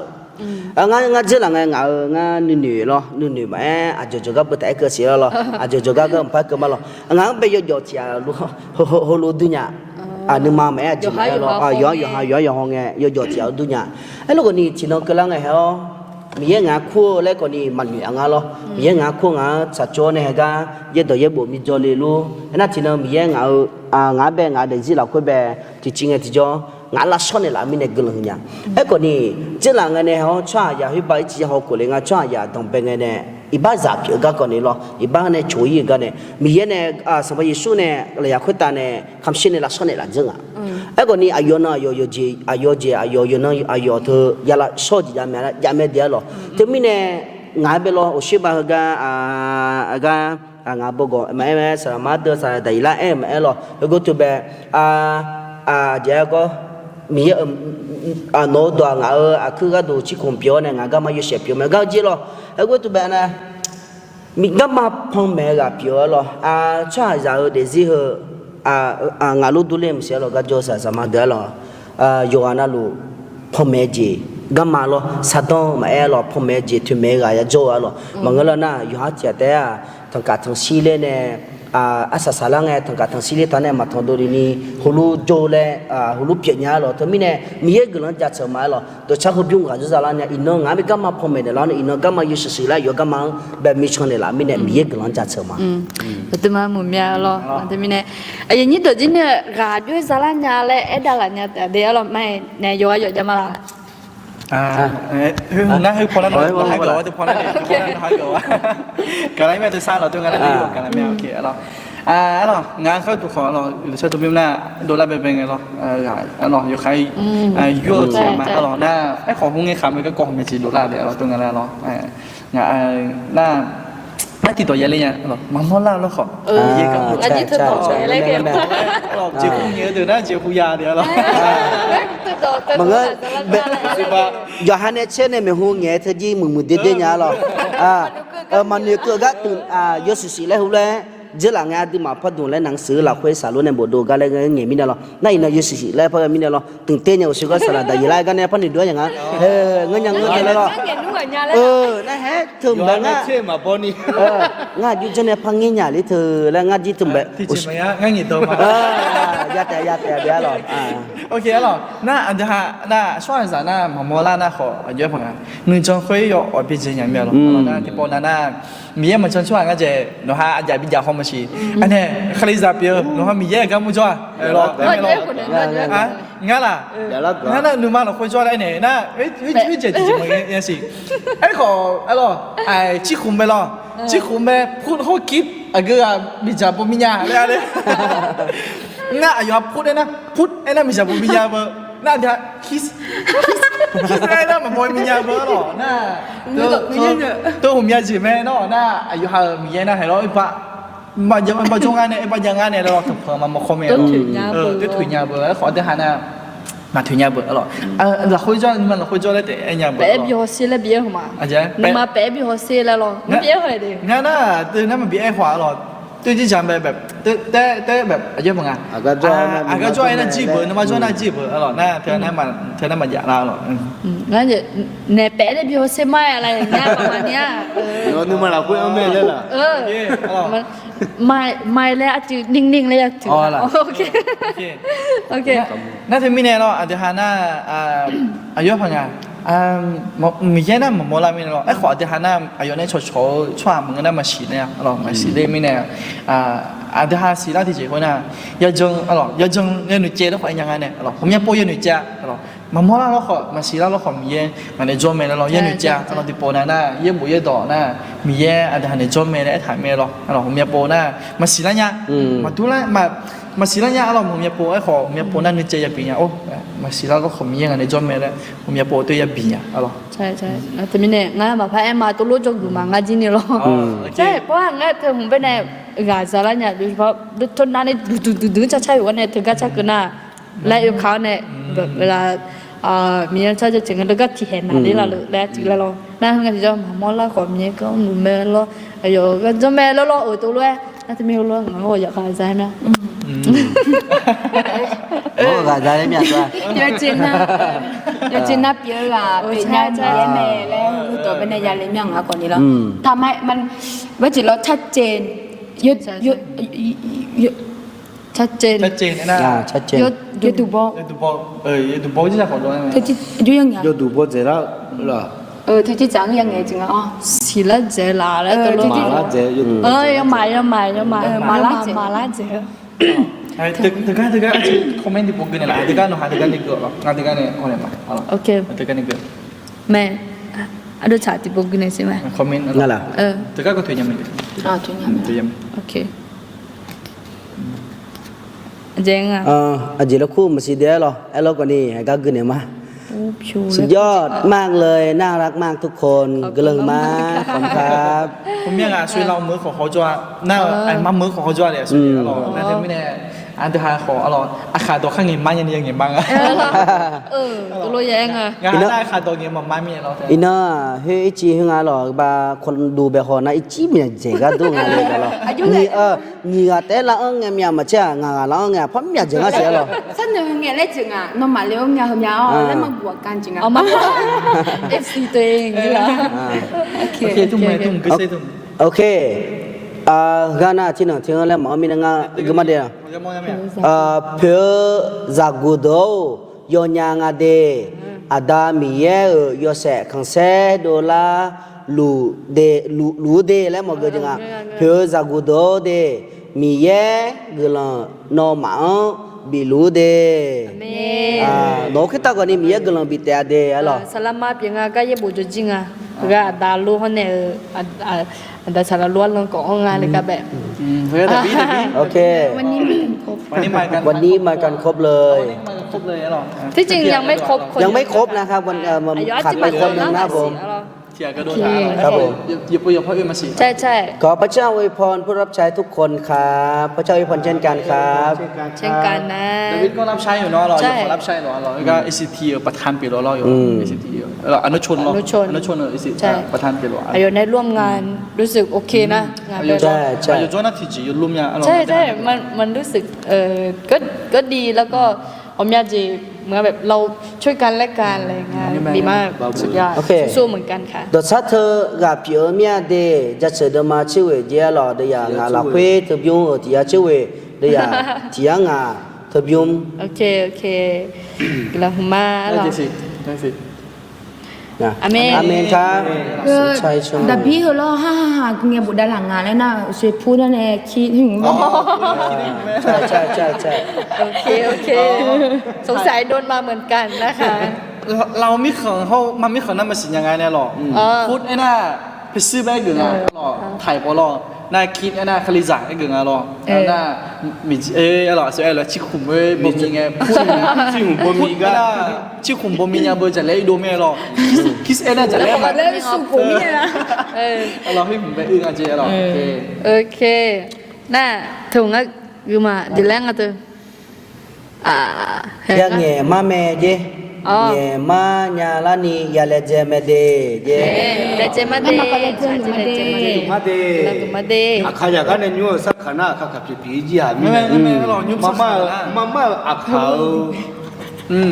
ngã chỉ là ngã nương lo nương mà cho các bữa tại cơ sở lo cho các cái phải cơ mà lo ngã bây giờ giờ thì hồ lô duy nhà nương mà mẹ chỉ là lo yo nghe giờ thì ở duy nhà ấy lúc này chỉ nó cái là ngày heo mình ngã khua lấy còn đi mình ngã lo mình ngã khua ngã sát cho này ga giờ tôi giờ bộ mình cho lên luôn, thế nên chỉ nó mình ngã ngã bé ngã để gì là khối bé thì chính là thì cho ngã là son này là mình này gừng nhá ấy còn đi chỉ là ngày này họ cho ya huy bảy chỉ họ của lên ngã cho ya đồng bên ngày này iba giả biểu cái còn này lo iba này chú ý cái này mình này sao bây giờ này là ya khối ta này khám sinh này là son này là gì ấy còn đi ayo nó ayo nó ayo thôi ya là số gì ya mẹ dia lo thì mình này ngã bé lo ở xí ba cái ngã bố gọi mẹ sao mà đưa sao đầy lại em mẹ lo go to be giờ có mi nó đồ ngã cứ cái đồ chỉ còn biểu này ngã cái mà yêu xếp biểu mà cái gì lo go to be này mi cái mà phong mẹ cái biểu lo cho giờ để gì hả ngã lúc đuôi em xí lo cái chỗ sao mà đưa lo Yohana lu phong mẹ gì cái mà lo sát đông mà em lo phong mẹ gì thì mẹ cái chỗ lo mà cái lo na Yohana chỉ thế thằng cả thằng xí lên này asa salang thằng cả thằng xí lên thằng này mà thằng đôi đi hulu chỗ lên hulu biển nhà lo thì mình này mình cái lần chặt sớm mà lo tôi chắc không biết cái chỗ là này ino ngã bị cái mà phong mẹ này lo ino cái mà yêu sĩ là yêu cái mà bé mình chọn này là mình này mình cái lần chặt sớm mà tôi mà muốn mẹ lo thì mình này ấy như tôi chính là gà đuôi giá là nhà lại ở đây là nhà để lo mày này vô ai cho mà là na hơi phô nó hai gỗ tôi phô nó hai gỗ cái này mẹ tôi sai rồi tôi cái này đi cái này mẹ ok rồi rồi ngã khơi tôi khó rồi sao tôi biết na đô la bên bên rồi rồi nhiều khai vô mà rồi na cái khó không nghe khám cái con mẹ chỉ đô la để rồi tôi cái này rồi na thì tôi vậy nha mà món la nó khó gì cũng là chỉ thức bỏ lấy cái chỉ không nhớ từ đó chỉ không già được rồi mà ngơ giờ hai anh chị này mình huống nhẹ thế gì mừng mừng đi nhà rồi mà nếu cứ gắt từ vô sự lấy hú lấy giờ là nghe đi mà phát đồ lấy năng sử là khơi xả luôn này bộ đồ cái này nghe mình rồi này là vô sự lấy phát mình rồi từng tên nhau sự cái xả là đại lại cái này phát đi đuổi chẳng hạn nghe nhàng nghe này rồi này hết thường bé ngã ngã như cho nên phăng nghe nhà lấy thử là ngã gì thường bé thì chỉ mấy ngã gì đâu mà ya tè bé rồi ok rồi na anh ta na xoay ra na mà mua la na khó ở dưới phòng người trong khơi ở bên dưới nhà mẹ rồi na thì bọn na mi mà trong xoay cái gì nó ha anh giải bây giờ không mà chỉ anh này khai ra bia nó ha mi cái cái mua cho rồi ngã là ngã là nếu mà nó khơi cho đây này na ấy chị mà cái gì ấy khó ấy rồi ai chỉ khum bê lo chỉ khum bê phun họ kíp cái bây giờ bọn mình nhà đấy ngãอยู่ครับพูดได้นะพูดไอ้นั่นไม่ใช่บุญญาเบอร์น่าจะคิสไอ้นั่นมันมวยบุญญาเบอร์หรอน่าตัวผมยาจีแม่เนาะน่าอายุห่างมีเยอะนะเห็นหรอไอ้ปะมายังมาช่วงงานเนี่ยไอ้ปะยังงานเนี่ยเราถึงเพิ่มมาคอมเมนต์ตัวถุยยาเบอร์แล้วขอแต่หาน่ะมาถุยยาเบอร์หรอเราคุยจ้ามันเราคุยจ้าได้แต่ไอ้ยาเบอร์ bé bị hồ xí là bé không mà nhưng mà bé bị hồ xí là lo nó bé hơi đi งั้นน่ะตัวนั้นมันเบี้ยขวาหรอ对之前แบบแต่แบบอะไรบ้างก็จ่อยนั่นจีบนะมาจ่อยนั่นจีบหรอน่าเธอนั่นมันอยากเราหรองั้นจะเนี่ยแปะได้พี่เขาเซไม่อะไรอย่างเงี้ยประมาณเนี้ยนึกมาเราคุยเอาแม่เลยล่ะมันไม่แล้วจืดนิ่งๆเลยจืดโอเคน่าจะมีแน่หรออาจจะหาหน้าอายุพังงานมีแค่นั้นหมดละมีหรอไอ้ขอจะหาหน้าอายุเนี่ยโชว์ช่วงมึงก็น่ามาฉีดเนี่ยหรอมาฉีดได้ไม่แน่อาจจะหาสีหน้าที่เจ๋งคนน่ะยาจงหรอยาจงเนี่ยหนุ่ยเจ้าแล้วขอยังไงเนี่ยหรอผมยังป่วยหนุ่ยเจ้าหรอมาหมดละแล้วขอมาฉีดแล้วขอมีเย่มาในจอมเมย์แล้วยังหนุ่ยเจ้าหรอที่ปนน่ะเย่บุเย่ต่อน่ะมีเย่อาจจะหาในจอมเมย์แล้วถ่ายเมย์หรอผมยังปนน่ะมาฉีดแล้วเนี่ยมาดูแลมาสีแล้วเนี่ยเราผมอยากปไอ้ขอผมอยากปนั่นนึกใจอยากปีเนี่ยโอ้มาสีแล้วก็ขมยังไงในจอมเมย์แล้วผมอยากปตัวอยากปีเนี่ยอะไรใช่แต่ไม่เนี่ยงั้นมาพายมาตัวรู้จักดูมางั้นจริงเนี่ยหรอใช่เพราะว่างั้นเธอผมเป็นเนี่ยงานสาระเนี่ยโดยเฉพาะทนน้าเนี่ยดูจะใช่ว่าเนี่ยถึงก็ชักกันน่ะและเขาเนี่ยเวลามีอะไรจะจึงกันแล้วก็ที่เห็นนั่นนี่ละเลยแล้วจริงแล้วน่าทำงานที่จะมอลล่าขอมีก็หนุ่มเมย์แล้วไอ้โยก็จอมเมย์แล้วตัวด้วยน่าจะมีเรื่องงั้น我อยากขายใจนะcái gì đấy nhỉ giờ trên nó biểu là bị nhau bé mẹแล้วตัวเป็นยาเลี้ยงยังอ่ะก่อนนี้แล้วทำให้มันว่าจิตเราชัดเจนชัดเจนนะชัดเจนยูทูบยูทูบที่จะขอร้องเธอที่ยูยังไงยูทูบเสร็จแล้วเหรอเธอที่จังยังไงจริงอ่ะสีละเจลาแล้วตัวมาละเจยูทูบ要买มาละเจ Tekan komen di pokok ni lah. Tekan ni ke lah. Tekan ni oleh apa? Okay Tekan ni ke. แม่ada chat di buku ni sih mah Komen. Ngalah. Tekan kau tu yang mana? tu nya Tu yang. Okay jangan อาจจะเราคู่มาสิเดียหรอไอ้เราก็นี่ก็กึ่งเนี่ยมา ชู สุดยอดมากเลยน่ารักมากทุกคนก็เลยมาขอบคุณครับ ผมยังอ่ะช่วยเรามือของเขาจ้าน่าไอ้มามือของเขาจ้าเลยช่วยอร่อยน่าจะไม่แน่อันที่หาขออร่อยอาคาตัวข้างเงี้ยมันยังบ้างอ่ะ ตัวรู้ยังอ่ะ งานได้อาคาตัวเงี้ยมันไม่มีเราแต่ อีน่าเฮ้ยจีฮึงอ่ะหรอบาคนดูแบบฮอนะอีจีมันเจ๋งก็ดูงานเลยกันหรอนี่นี่ก็แต่ละเงี้ยมีมาเจ้างานละเงี้ยพร้อมมีเจ๋งก็เสียหรอ 真的很爱整啊那么了呀很呀哦那么我干净啊 เอามา FC ตัวเองนี่เหรอโอเค โอเคทุ่มไหมทุ่มก็ใช่ทุ่ม โอเคกานาที่หนึ่งที่แล้วมันมีงานก็มาเดียว จะมองยังไง เพอจากกูโดยอนยังอเดอาดามีเยยอเสคังเซโดลาลูเดแล้วมันก็จังอ่ะเพอจากกูโดเดมีเยกลังนอมาบิลูเดโนคิดตาก็นี่มีเยกลังบิเตอเดอะหรอ selamat yang agak ya bujuk jing ah gak ada lu hone ada cara luar lang ko nga le ka be เฮ้ยแต่พี่ โอเค วันนี้มากัน วันนี้มากันครบเลย มาครบเลยหรอ ที่จริงยังไม่ครบคน ยังไม่ครบนะครับวันขาดไปคนนึงนะผม เทียก็โดนด่าครับผมอย่าพูดอย่าพ่อเอื้อมาสิ ใช่ใช่ ขอพระเจ้าอวยพรผู้รับใช้ทุกคนครับพระเจ้าอวยพรเช่นกันครับ เช่นกันนะ ดาวิดก็รับใช้อยู่เนาะเราอยู่รับใช้เนาะเราก็ ACT ประธานปีเราอยู่ ACT เราอนุชนเราอนุชนACT ประธานปีเรา อายุในร่วมงานรู้สึกโอเคนะงาน ใช่ใช่ อยู่โจนาทีจีอยู่ร่วมงาน ใช่ใช่มันรู้สึกก็ดีแล้วก็ผมอยากจะเหมือนแบบเราช่วยกันและกันอะไรเงี้ยดีมากสุดยอดสู้เหมือนกันค่ะ ดสัตเธอกับพี่เมียเดจะเสด็จมาชื่อเวเดียหล่อเดียงาลาเควเธอบิวที่ยาชื่อเวเดียที่ยางาเธอบิว โอเคกลับมาหรอ ได้สิ นะอาเมนครับใช่ใช่ แต่พี่เหรอฮ่าเงี้ยบุดาหลังงานแล้วนะช่วยพูดนั่นแหละคิดถึงว่า ใช่ใช่ใช่ใช่ โอเคสงสัยโดนมาเหมือนกันนะคะ เราไม่เขินเขามันไม่เขินนั่นมันสิยังไงเนี่ยหรอพูดไอ้น่าไปซื้อแบกกึ่งอ่ะหรอถ่ายปอหรอน่าคิดไอ้น่าคลิจ่าไอ้กึ่งอ่ะหรอน่ามีหรอสุดหรอชิคุมเว้ยบ่มีไงพูดชิคุมบ่มีก็ชิคุมบ่มียังบ่จะเล่ดูแม่หรอคิสไอ้น่าจะเล่มา เล่นสุกุมเนี่ยนะเราให้ผมไปอึ้งอาเจหรอโอเคน่าถุงอ่ะคือมาดีแรงอ่ะตัวเรื่องเงี้ยมาเมเจเงี้ยมาญาลานียาเลเจเมเดเจ เลเจมาเดมาเด အခါရကနေညိုစခနာခခပြပြကြီးဟာไม่หรอกยุบ မမအခါ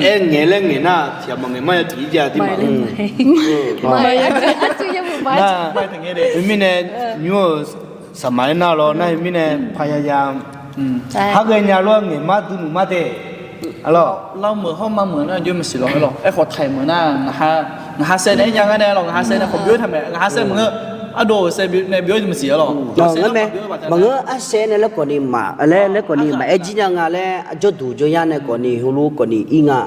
အဲငယ်လဲငယ်နာဆရာမငယ်မရတီကြဒီမှာ ไม่ชื่อยังไม่ နာ ไปถึงไงเด็ก မိနဲ့ညိုစမိုင်းနာလောနိုင်မိနဲ့ဖယာယံ ใช่ ဟာကညာလောငယ်မသူမတဲ့အဲ့တော့ เราเหมือนเข้ามาเหมือนยุ่มมันสิหรอไม่หรอกไอ้ขอไทยเหมือนน่ะนะฮะเซนไอ้ยังไงเนี่ยหรอกนะฮะเซนผมยุ่ทำไมนะฮะเซนมึงอะโดเซนในบิวจะมันเสียหรอ งั้นไหมมึงอาเซนแล้วก่อนนี้มาแล้วก่อนนี้มาไอ้จีนังอะไรจุดดูจุดยันเนี่ยก่อนนี้ฮูลูก่อนนี้อีงา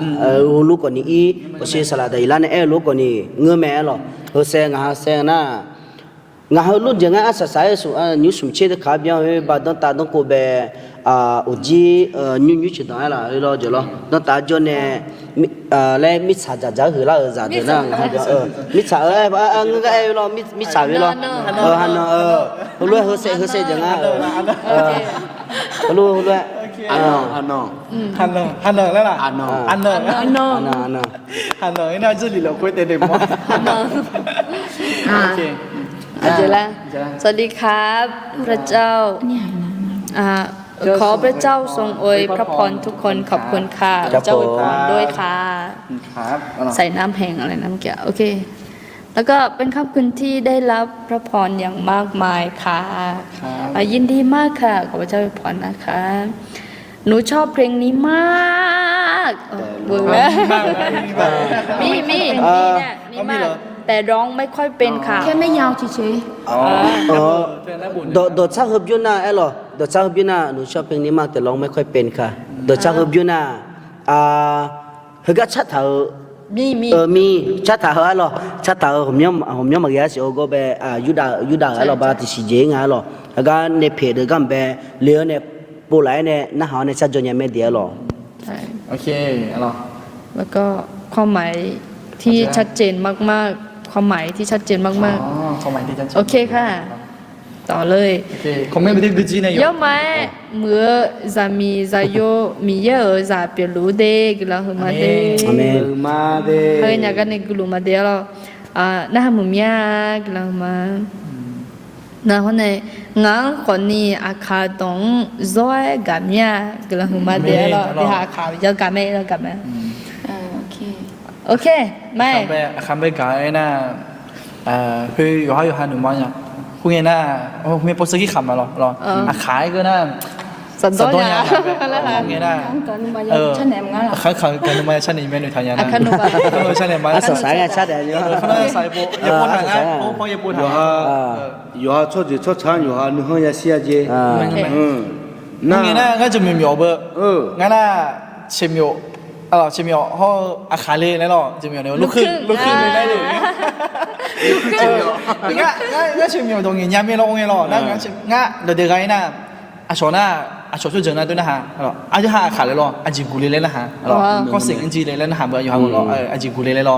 ฮูลูก่อนนี้อีโอเชสลาดอีลานเนี่ยลูก่อนนี้เงือแม่หรอโอเซงาเซงนะงาฮูลูจังอาสายสุนิวสุมเชดขาบยังบาดตาต้องกูเบอุจีนิวชิดอะไรล่ะเราจะล่ะต้องตาจนเนี่ยแล้วมิสาจะหือละจะเดี๋ยวนะมิสางั้นก็เรามิสาไปล่ะฮันรู้เฮเซจังอ่ะรู้อันแล้วล่ะอันนไอ้น่าจะหลีเราคุยแต่เด็กมั้งโอเค อาจารย์สวัสดีครับพระเจ้าขอพระเจ้าทรงอวยพระพรทุกคนขอบคุณค่ะพระเจ้าอวยพรด้วยค่ะใส่น้ำแห้งอะไรน้ำเกี่ยวโอเคแล้วก็เป็นขอบคุณที่ได้รับพระพรอย่างมากมายค่ะยินดีมากค่ะขอพระเจ้าอวยพรนะคะหนูชอบเพลงนี้มากเบื่อมีเนี่ยมีมาก แต่ร้องไม่ค่อยเป็นค่ะ แค่ไม่ยาวเฉย โดดชักฮึบยูน่าเอหรอโดดชักฮึบยูน่าหนูชอบเพลงนี้มากแต่ร้องไม่ค่อยเป็นค่ะโดดชักฮึบยูน่าฮึกชัดเถอะ มีชัดเถอะหรอชัดเถอะผมยอมมาแย่สิโอก็แบบยูดาหรอบาติสิเจงหรอแล้วก็ในเพจก็แบบเลี้ยเนี่ยปูไหลเนี่ยน่าหาในชัดจนยังไม่เดียวหรอ ใช่ โอเคเอาล่ะ แล้วก็ความหมายที่ชัดเจนมากๆ ความหมายที่ชัดเจนมาก อ๋อความหมายที่จะ ๆ โอเคค่ะ ต่อเลย โอเคคอมเมนต์ไปที่ดูจีนเนี่ย 要买么咱们咱有米也咱别路的，给了什么的， อาเมน มาเด 还有那个那个路嘛的了，那还么面给了嘛。然后呢，俺和你卡东在干面给了什么的了，你还卡要干咩要干咩ๆโอเค ？OK，买。คัมเบกายน่ะคืออยู่ห้าอยู่ห้าหนึ่งวันเนี่ยคุณเนี่ยน่ะมีโปรเซสที่ขำมาหรอขายก็น่ะ สันโดษเนี่ยแล้วล่ะ คุณเนี่ยน่ะ ก่อนมายังฉันแหนมงั้นหรอ ขายกันมาชั้นนี้ไม่หนุ่ยทานยานะ ขนม ชั้นนี้มา อ่ะสายงานชัดเดี๋ยว ขนมใส่ปูญี่ปุ่นนะพอญี่ปุ่น อยู่ นะ ฮะอยู่ฮะชดชดช้างอยู่ฮะนึกว่าเสียเจนั่น คุณเนี่ยน่ะก็จะมีหมวกเบอร์งั้นน่ะเชมิโอเชมิโอเขาอาคาเล่แล้วหรอเชมิโอเนี่ยลูกครึ่งเลยได้เลยงั้นเชมิโอตรงนี้ยังไม่ลงเลยหรองั้นเดี๋ยวไงน่ะชอบเจอหน้าด้วยนะฮะอาจจะหาขาเลยหรออาจิกูเลยนะฮะก็สิ่งอันจีเลยนะฮะเบอร์อยู่ฮะหรออาจิกูเลยหรอ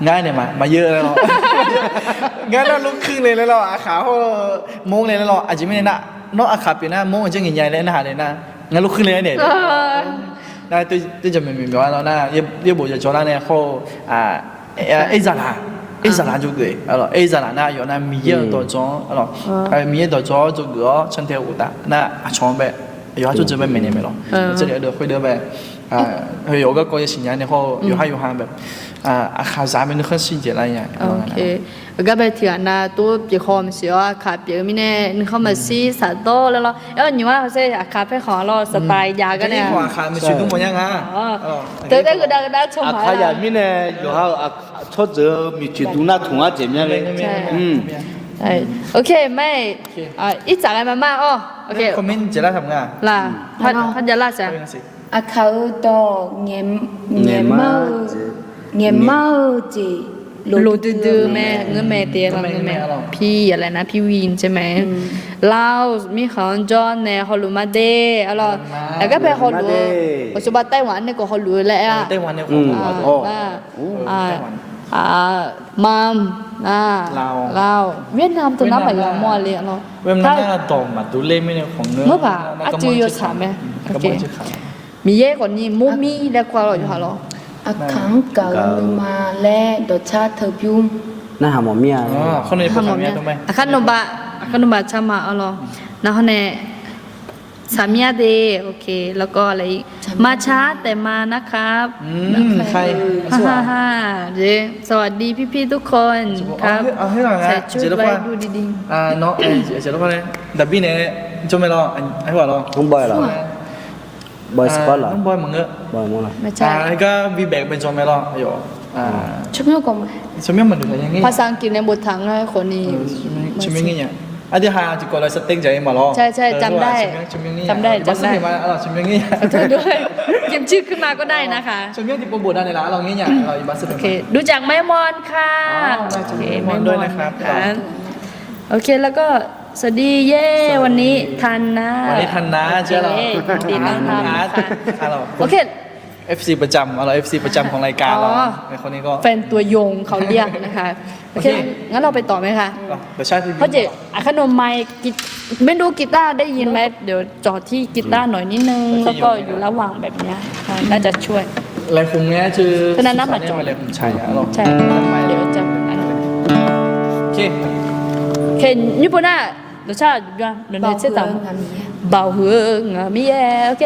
ง่ายเนี่ยมาเยอะเลยหรองั้นน่ะลูกครึ่งเลยหรออาขาเขาโมงเลยหรออาจิไม่เนี่ยนะนอกอาขาเป็นนะโมงจะใหญ่ๆเลยนะฮะเลยนะงั้นลูกครึ่งเลยเนี่ย那对着明白了，那也不就叫那呢好A咋啦？A咋啦就对，好了 A咋啦那有那米业多种，好了，米业多种就个成天武大，那长呗，有就这边每年没了，这里的会的呗，有个高一新年的话，有还有还呗，看咱们的很细节了呀。OK，ก็ไปเถื่อนนะตัวปีคอมเสียขาเปียกมีแน่นึกเข้ามาซีสาโตแล้วเราอยู่ว่าเขาเสียขาไปขอเราสไตล์ยากันเนี่ย ว่าขาไม่ช่วยทุกคนยังอ่ะ เต้ก็ได้ชม อา หา คายามิเนี่ยอยู่ฮะชดเจอมีจุดดูหน้าถุงอาเจ็บเนี่ยเลยใช่โอเคไม่อีจากอะไรมาอ๋อโอเค คอมเมนต์จะได้ทำงาน ล่ะพันจะล่าจ้ะ อาเขาโตเงียเมาจีรูดื้อแม่เงินแม่เตี้ยเงินแม่พี่อะไรนะพี่วีนใช่ไหมลาวมีของจอนเนี่ยเขารู้มาเด้อะไรแล้วก็ไปเขารู้ปัจจุบันไต้หวันเนี่ยก็เขารู้แล้วอ่ะ ไต้หวันเนี่ยของมามลาวเวียดนามตัวน้ำแบบอย่างมัวเลยเนาะ เว้ยมันน่าต่อมาดูเล่ไม่เนี่ยของเนื้อ เมื่อป่ะอาจือยถามไหมโอเคมีเย่กว่านี้มูมีแล้วกว่าเราอยู่ฮะหรออาขังเก่ามาและดชาเธอพิว น่าหาหมอเมีย เขาในประเทศเมียทำไม ขนมบะชามาเอาหรอนะฮะเนี่ยสามีเดย์โอเคแล้วก็อะไรมาช้าแต่มานะครับใครฮ่าเจ๊สวัสดีพี่ๆทุกคนครับใส่ชุดไว้ดูดีๆน้องเจ๋อแล้วก็เลยดับบี้เนี่ยจงไม่รอไอ้หัวรอ น้องบอยเหรอบอยสปอร์ตเหรอ น้องบอยมึงเออบ อยมั้งเหรอ ไม่ใช่ ไอ้ก็บีแบกเป็นจงไม่รอไอ้หยอชอบเรื่องกง ชมยังมันดูอย่างงี้ ภาษาอังกฤษในบทถังให้คนนี้ ชมยังงี้เนี่ยอันที่หาจะก่อนเลยสเต็กใจมาหรอใช่จำได้จำได้มาชมยังงี้ด้วยเขียนชื่อขึ้นมาก็ได้นะคะชมยังที่โปรโมทได้ในร้านเรางี้เนี่ยเราอยู่บ้านสุด โอเคดูจากแม่มอนค่ะโอเคแม่มอนนะครับโอเคแล้วก็สวัสดีเย่วันนี้ทันนะเจ้าเราดีมากค่ะโอเค FC ประจำเรา FC ประจำของรายการเราในคนนี้ก็แฟนตัวยงเขาเรียกนะคะโอเคงั้นเราไปต่อไหมคะเดี๋ยวใช่เพราะเจ๊ขนมไม้ไม่รู้กีตาร์ได้ยินไหมเดี๋ยวจอดที่กีตาร์หน่อยนิดนึงแล้วก็อยู่ระหว่างแบบนี้น่าจะช่วยอะไรคงเนี้ยคือขนาดนั้นมาจอดอะไรคงใช่หรอใช่เดี๋ยวจะโอเคญี่ปุ่นน่ะรสชาติยังเดี๋ยวเนี่ยจะทำเบาเหืองมีแย่โอเค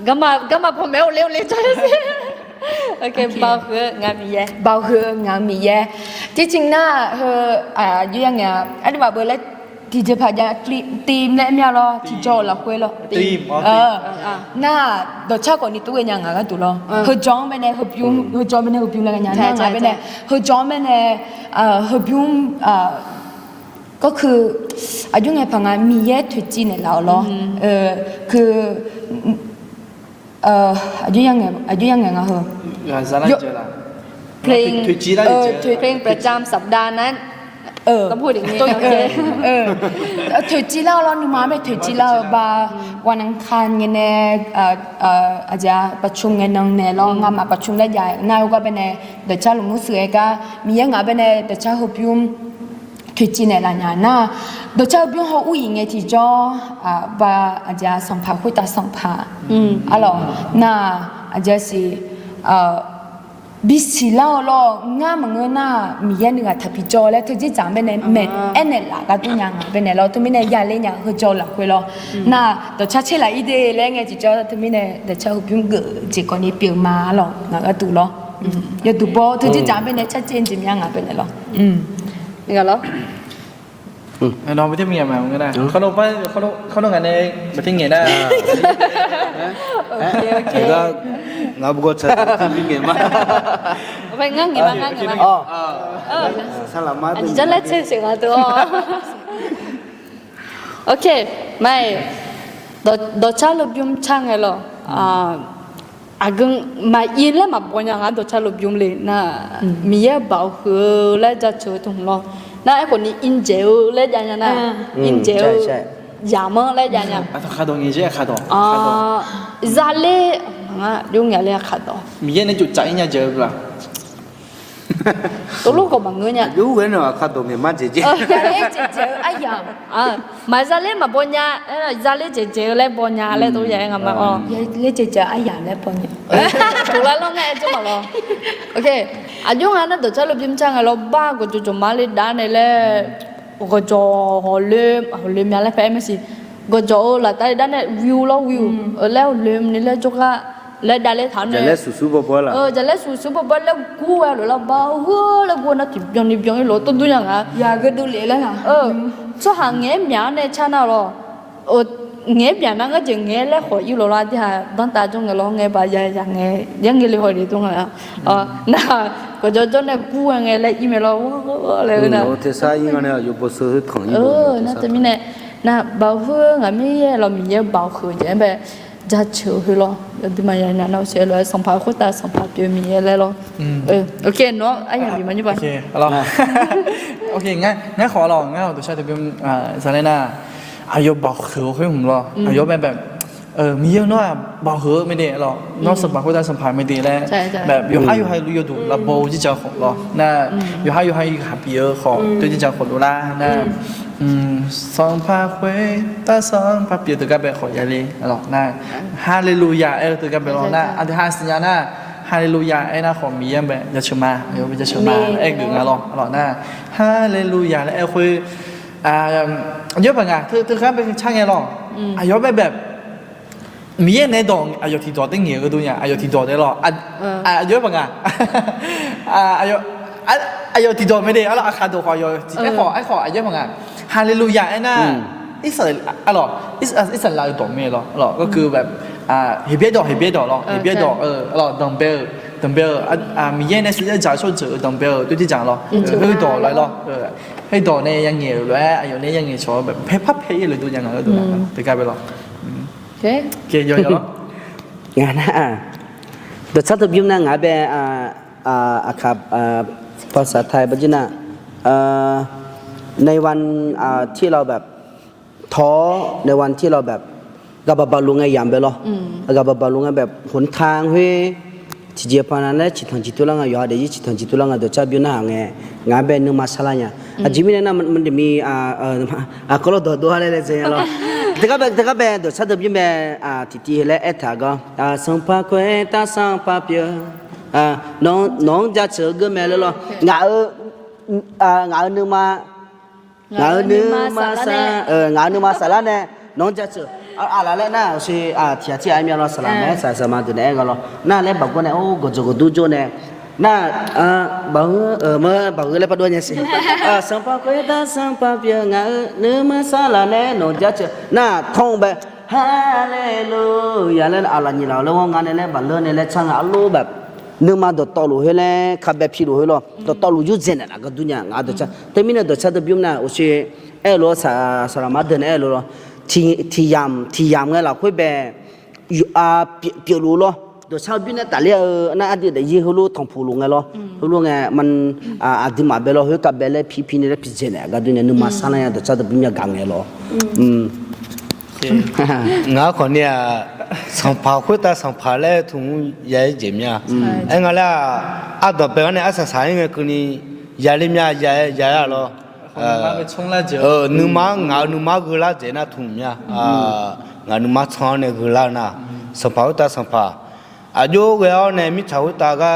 干嘛朋友溜溜这些？OK， 包和俺米耶，bao hương ngàn mì ye chứ chính na như vậy nghe anh bảo bữa lấy thìจะพยายามทีมและเมียเราที่จอละคุยละน่าดอกชาก่อนนี่ตัวยังไงกันตัวละเฮจ้องไปเนี่ยเฮบิวเฮจ้องไปเนี่ยเฮบิวอะไรกันยังน่าไปเนี่ยเฮจ้องไปเนี่ยเฮบิวก็คืออายุไงพังงานมีเยอะถุจีเนี่ยเราเนาะคืออายุยังไงอ่ะเฮ เพลงเพลงประจำสัปดาห์นั้นต้องพูดอย่างนี้ถุจีเราหนูมาไปถุจีเราบาวันอังคารเงี้ยเนี่ยอาจจะประชุมเงี้ยน้องเนี่ยเรางามาประชุมได้ใหญ่นายก็เป็นเนี่ยเดี๋ยวเช้าลุงมุสเอก็มียังไงเป็นเนี่ยเดี๋ยวเช้าหุบยุ่มถุจีเนี่ยละเนี่ยน่ะเดี๋ยวเช้ายุ่มเขาอุ้ยเงี้ยที่จ่อบาอาจจะสัมภาคุยตาสัมภาอะไรน่ะอาจจะสิบิสิลาโลงามังเงินน่ะมีเยอะนึงอ่ะทับพิจอแล้วทุกที่จำเป็นเนี่ยเม็ดเนี่ยละก็ตัวยังเป็นเนี่ยเราทุกมีเนี่ยยาเลี้ยงหัวจอละคุยเราน่ะตัวชาเชล่าอีเดย์แล้วไงจิจอทุกมีเนี่ยเดี๋ยวชาหุบยุ่งเกิดจีก่อนนี้เปลี่ยนมาหรอกงั้นก็ตัวเราอย่าตัวบ่ทุกที่จำเป็นเนี่ยชัดเจนจริงยังอ่ะเป็นเนี่ยหรอนี่ก็แล้วน้องไปที่เมียมาเหมือนกันนะเขาลงไปเขาลงกันในไปที่เงี้ยได้โอเคก็เราบุกชัดที่เงี้ยมาไปงั้นเงี้ยมาอ๋อสลับมาอันนี้จะเล่นเสียงตัวโอเคไม่ดอชาลบยุมช่างไงหรอกึ่งมาอินแล้วมาปนยังไงดอชาลบยุมเลยน่ะมีเยอะเบาคือแล้วจะเจอตรงเราน่าไอ้คนนี้อินเจลเล่นยังไงนะอินเจลยามเล่นยังไงขาดงี้ใช่ขาดซาเล่ยุ่งอย่างเล่ขาดมีเยอะในจุดใจเนี่ยเจอป่ะตัวลูกก็บางเงี้ยยุ่งเว้นหรอขาดตัวเมียมันเจ๊เจ๊ไอ้ยังมาซาเล่มาปนยาซาเล่เจ๊เล่ปนยาเล่ตัวใหญ่กันมาเล่เจ๊ไอ้ยังเล่ปนยาถูกแล้วไงจุ๊บมาแล้วโอเคอายุงานนั้นตัวชาลูกยิ้มช่างเราบ้าก็จุ๊มาเลยด้านนี่แหละก็จะหัวเลื่อมยังเล่แพ้ไม่สิก็จะละแต่ด้านนี้วิวแล้วเลื่อมนี่แหละจุกละแล้วด้านเล่ฐานเนี่ยจะเล่สู้ๆบ่ละจะเล่สู้ๆบ่แล้วกูแล้วบ้าแล้วกูน่ะติดยังนี่ยังหล่อต้นตัวยังอยากก็ดูเลยแล้วค่ะช่วงเงี้ยเนี่ยเนี่ยชาแนลหรอเงี้ยแบบนั้นก็จะเงี้ยแล้วขออยู่หล่อที่หาตั้งแต่จงเงี้ยหล่อเงี้ยไปยังเงี้ยยังเงี้ยเลยขอดีตรงนั้นน่ะก็จะจนเนี่ยกูเงี้ยแล้วอีเมลเราอะไรนะโอ้ที่ใส่ยังเนี่ยอยู่บนสื่อของอีน่าจะมีเนี่ยน่ะเบาหื้ออ่ะมีเรามีเยอะเบาหื้อเนี่ยแบบจะเชื่อเหรอที่มาอย่างนั้นเราเชื่อเลยสัมภาระคนตาสัมภาระเยอะมีอะไรหรอโอเคเนาะไอ้อย่างนี้มันยังไงโอเคเราโอเคงั้นขอลองงั้นเราตัวชาติเป็นซาเลน่าอายุบอกคือคุยผมหรออายุแบบมีเยอะน้อยบอกคือไม่ดีหรอกนอกสัมภาระคนตาสัมภาระไม่ดีแล้วแบบอยู่ให้รู้อยู่ดูระบบที่จะของหรอน่ะอยู่ให้หาเยอะของตัวที่จะของดูแลน่ะสัมภาระคนตาสัมภาระเยอะตัวก็แบบของยาลีหรอกน่ะฮาเลลูยาตัวก็แบบหรอกน่ะอันที่ห้าสัญญาน่ะฮาเลลูยาน่ะของมีอย่างแบบจะเชื่อมาเดี๋ยวจะเชื่อมากึ่งหรอกน่ะฮาเลลูยาแล้วคุยเยอะไปไงเธอครับเป็นช่างไงหรออายุแบบมีในดองอายุที่ตัวตั้งเงี้ยก็ดูเนี่ยอายุที่ตัวได้หรออายุเป็นไงอายุที่ตัวไม่ได้แล้วอาคาตัวขออายุไอ้ขออายุเป็นไงฮาเลลูยาไอ้น่ะอิสระหรออิสระตัวไม่หรอก็คือแบบเฮเบียดหรอเฮเบียดหรอหรอดัมเบลมีในสิ่งที่จะช่วยเจอดัมเบลด้วยที่จังหรอเฮ้ยตัวอะไรหรอเฮ้ยตัวเนี่ยยังเงี้ยเลยอายุเนี่ยยังเงี้ยชอบแบบเพย์พับเพย์เลยดูยังไงก็ดูนะแต่กลายเป็นหรอโอเคเยอะงานน่ะเดี๋ยวชัดจะยิ้มนะงานเป็นครับภาษาไทยปัจจุบันในวันที่เราแบบท้อในวันที่เราแบบกับบาลุงไงยามเบลล์กับบาลุงไงแบบหนทางเฮ้ยที่เจ้าพนันเลยจิตทางจิตตุลังอยู่หาเดี๋ยวจิตทางจิตตุลังเดี๋ยวจะบิ้วนะงานเป็นนึกมาสลายเนี่ยจิมิเนี่ยนะมันจะมีก็เราดูอะไรเลยใช่ไหมล่ะแต่ก็เดี๋ยวชัดจะยิ้มที่เลยถ้าก็สัมภาระตาสัมภาระเยอะน้องจะเชื่อก็ไม่เลยหรองานนึกมาสลายเนี่ยน้องจะเชื่อ ala le na si tia tia ai mi lo sala me sa ma tu ne ga lo na le ba ko ne o go jo ne na ba ba le pa do nya si sang pa ko ta sang pa pia nga ne ma sa la ne no ja che na thong ba hallelujah le ala ni la lo nga ne le ba le ne le chang a lo baนึกมาดตอลูเฮเลขับแบบพี่ลูเฮลดตอลูยุเจนน่ะก็ดุนยางาดชะแต่มีน่ะดชะตะบิมน่ะโอเชเอโลสามาเดนเอโลที่ยามไงล่ะค่อยแบบเปียลู咯ดชะบิน่ะตะเลน่ะอดีตยีฮูลูทองพูลูไง咯ฮูลูไงมันดิมาเบลเฮกับเบลพี่เนี่ยพี่เจนน่ะก็ดุนยานึกมาซะนะดชะตะบิมยากังไง咯งาคนเนี่ยสังพาคุยแต่สังพาเลยทุ่งใหญ่เจียมไอ้งาละอาตัวเปิ้ลเนี่ยอาศัยสายเงี้ยคือนี่ใหญ่เลยใหญ่หรอนึกมากุลาเจน่ะทุ่งเนี่ยงานึกมาช้อนเนี่ยกุลาน่ะสังพาคุยแต่สังพาอายุเวลเนี่ยมิชาวตาก็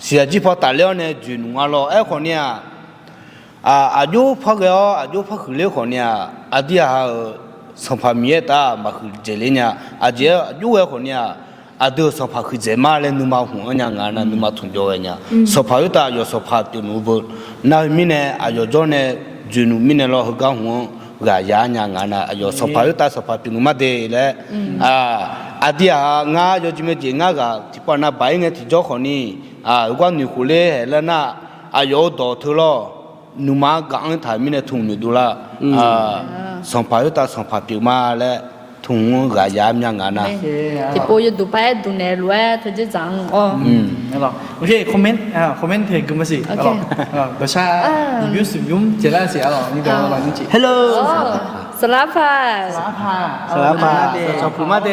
เสียจีพอตาเลี้ยวเนี่ยจุนงาลไอ้คนเนี่ยอายุพักแล้วอายุพักเลี้ยวคนเนี่ยอาทิตย์สัมภาระมีตามาคือเจริญเนี่ยอาเจียอยู่เอคนเนี่ยอาเดือสัมภาระคือเจมาเลยนุ่มหัวเนี่ยงานนั้นนุ่มทุ่งจอยเนี่ยสัมภาระตาอยู่สัมภาระตัวนู้นน่ามีเนี่ยอายุจอนเนี่ยจุนมีเนี่ยเราหกังหัวกายาเนี่ยงานนั้นอายุสัมภาระตาสัมภาระตัวนู้นมาเดย์เลยอาทิตย์งานอยู่ที่เมื่อเจงานก็ที่ปนไปเนี่ยที่เจ้าคนนี้ก็นิคุเล่แล้วน่ะอายุต่อเท่าไหร่นุ่มกังถ่ายมีเนี่ยทุ่งอยู่ดูละสัมภาระตาสัมภาระผิวมาและทุ่งกายามยังงานะที่ปูอยู่ดูไปดูเนรวยเธอจะจังอ๋อนั่นหรอโอเคคอมเมนต์เห็นกันมาสิอ๋อเดี๋ยวชารีวิวสุดยุ่งเจริญเสียหรอนี่เดี๋ยวเราจริง Hello สลาพาชอบพูมาเด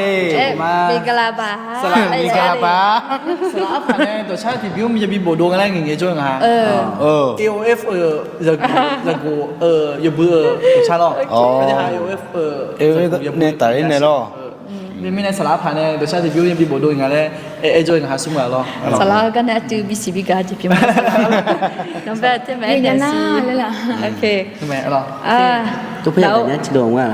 มีกะลาบามีกาบาสลาพาเนี่ยเดี๋ยวชาที่บิวมีจะมีโบดูกันอะไรอย่างเงี้ยจ้วยงาAOF จะกูอย่าเบื่อชาหรอไม่ได้หา AOF เนี่ยแต่เนี่ยหรอมีในสลาพาเนี่ยเดี๋ยวชาที่บิวยังมีโบดูกันเลยจ้วยงาสุ่มกันหรอสลากันเนี่ยจือบิสิบิกาจิพิมาน้องแบบใช่ไหมเนี่ยน่าเลยล่ะโอเคใช่ไหมหรอตัวเพื่อนเนี่ยจะโดนว่า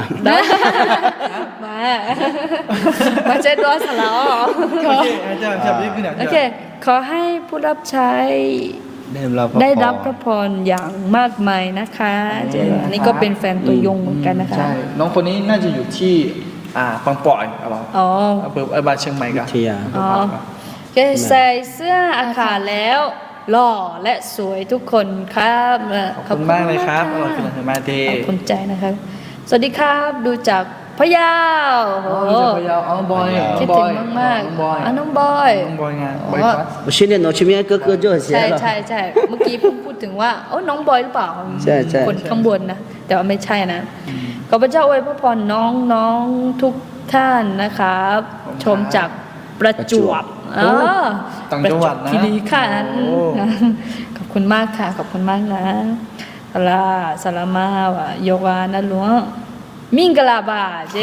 มาเจ็ดร้อยสลาโอเคขอให้ผู้รับใช้ได้รับพระพรอย่างมากมายนะคะอันนี้ก็เป็นแฟนตัวยงเหมือนกันนะคะใช่น้องคนนี้น่าจะอยู่ที่ปังปอยอะไรอำเภอบ้านเชียงใหม่กันอ๋อใส่เสื้ออาขาแล้วหล่อและสวยทุกคนครับขอบคุณมากเลยครับขอบคุณมากขอบคุณใจนะครับสวัสดีครับดูจากพะเยาพะเยาน้องบอยคิดถึงมากๆน้องบอยงานบอยครับ我现在น้องชิมิก็就很ใช่เมื่อกี้พูดถึงว่าโอ้น้องบอยหรือเปล่าใช่คนข้างบนนะแต่ว่าไม่ใช่นะขอพระเจ้าอวยพรน้องทุกท่านนะครับชมจากประจวบต่างจังหวัดนะคีรีขันธ์ขอบคุณมากค่ะขอบคุณมากนะสลามาวะโยกานะหลวงมิงกลาบาเจ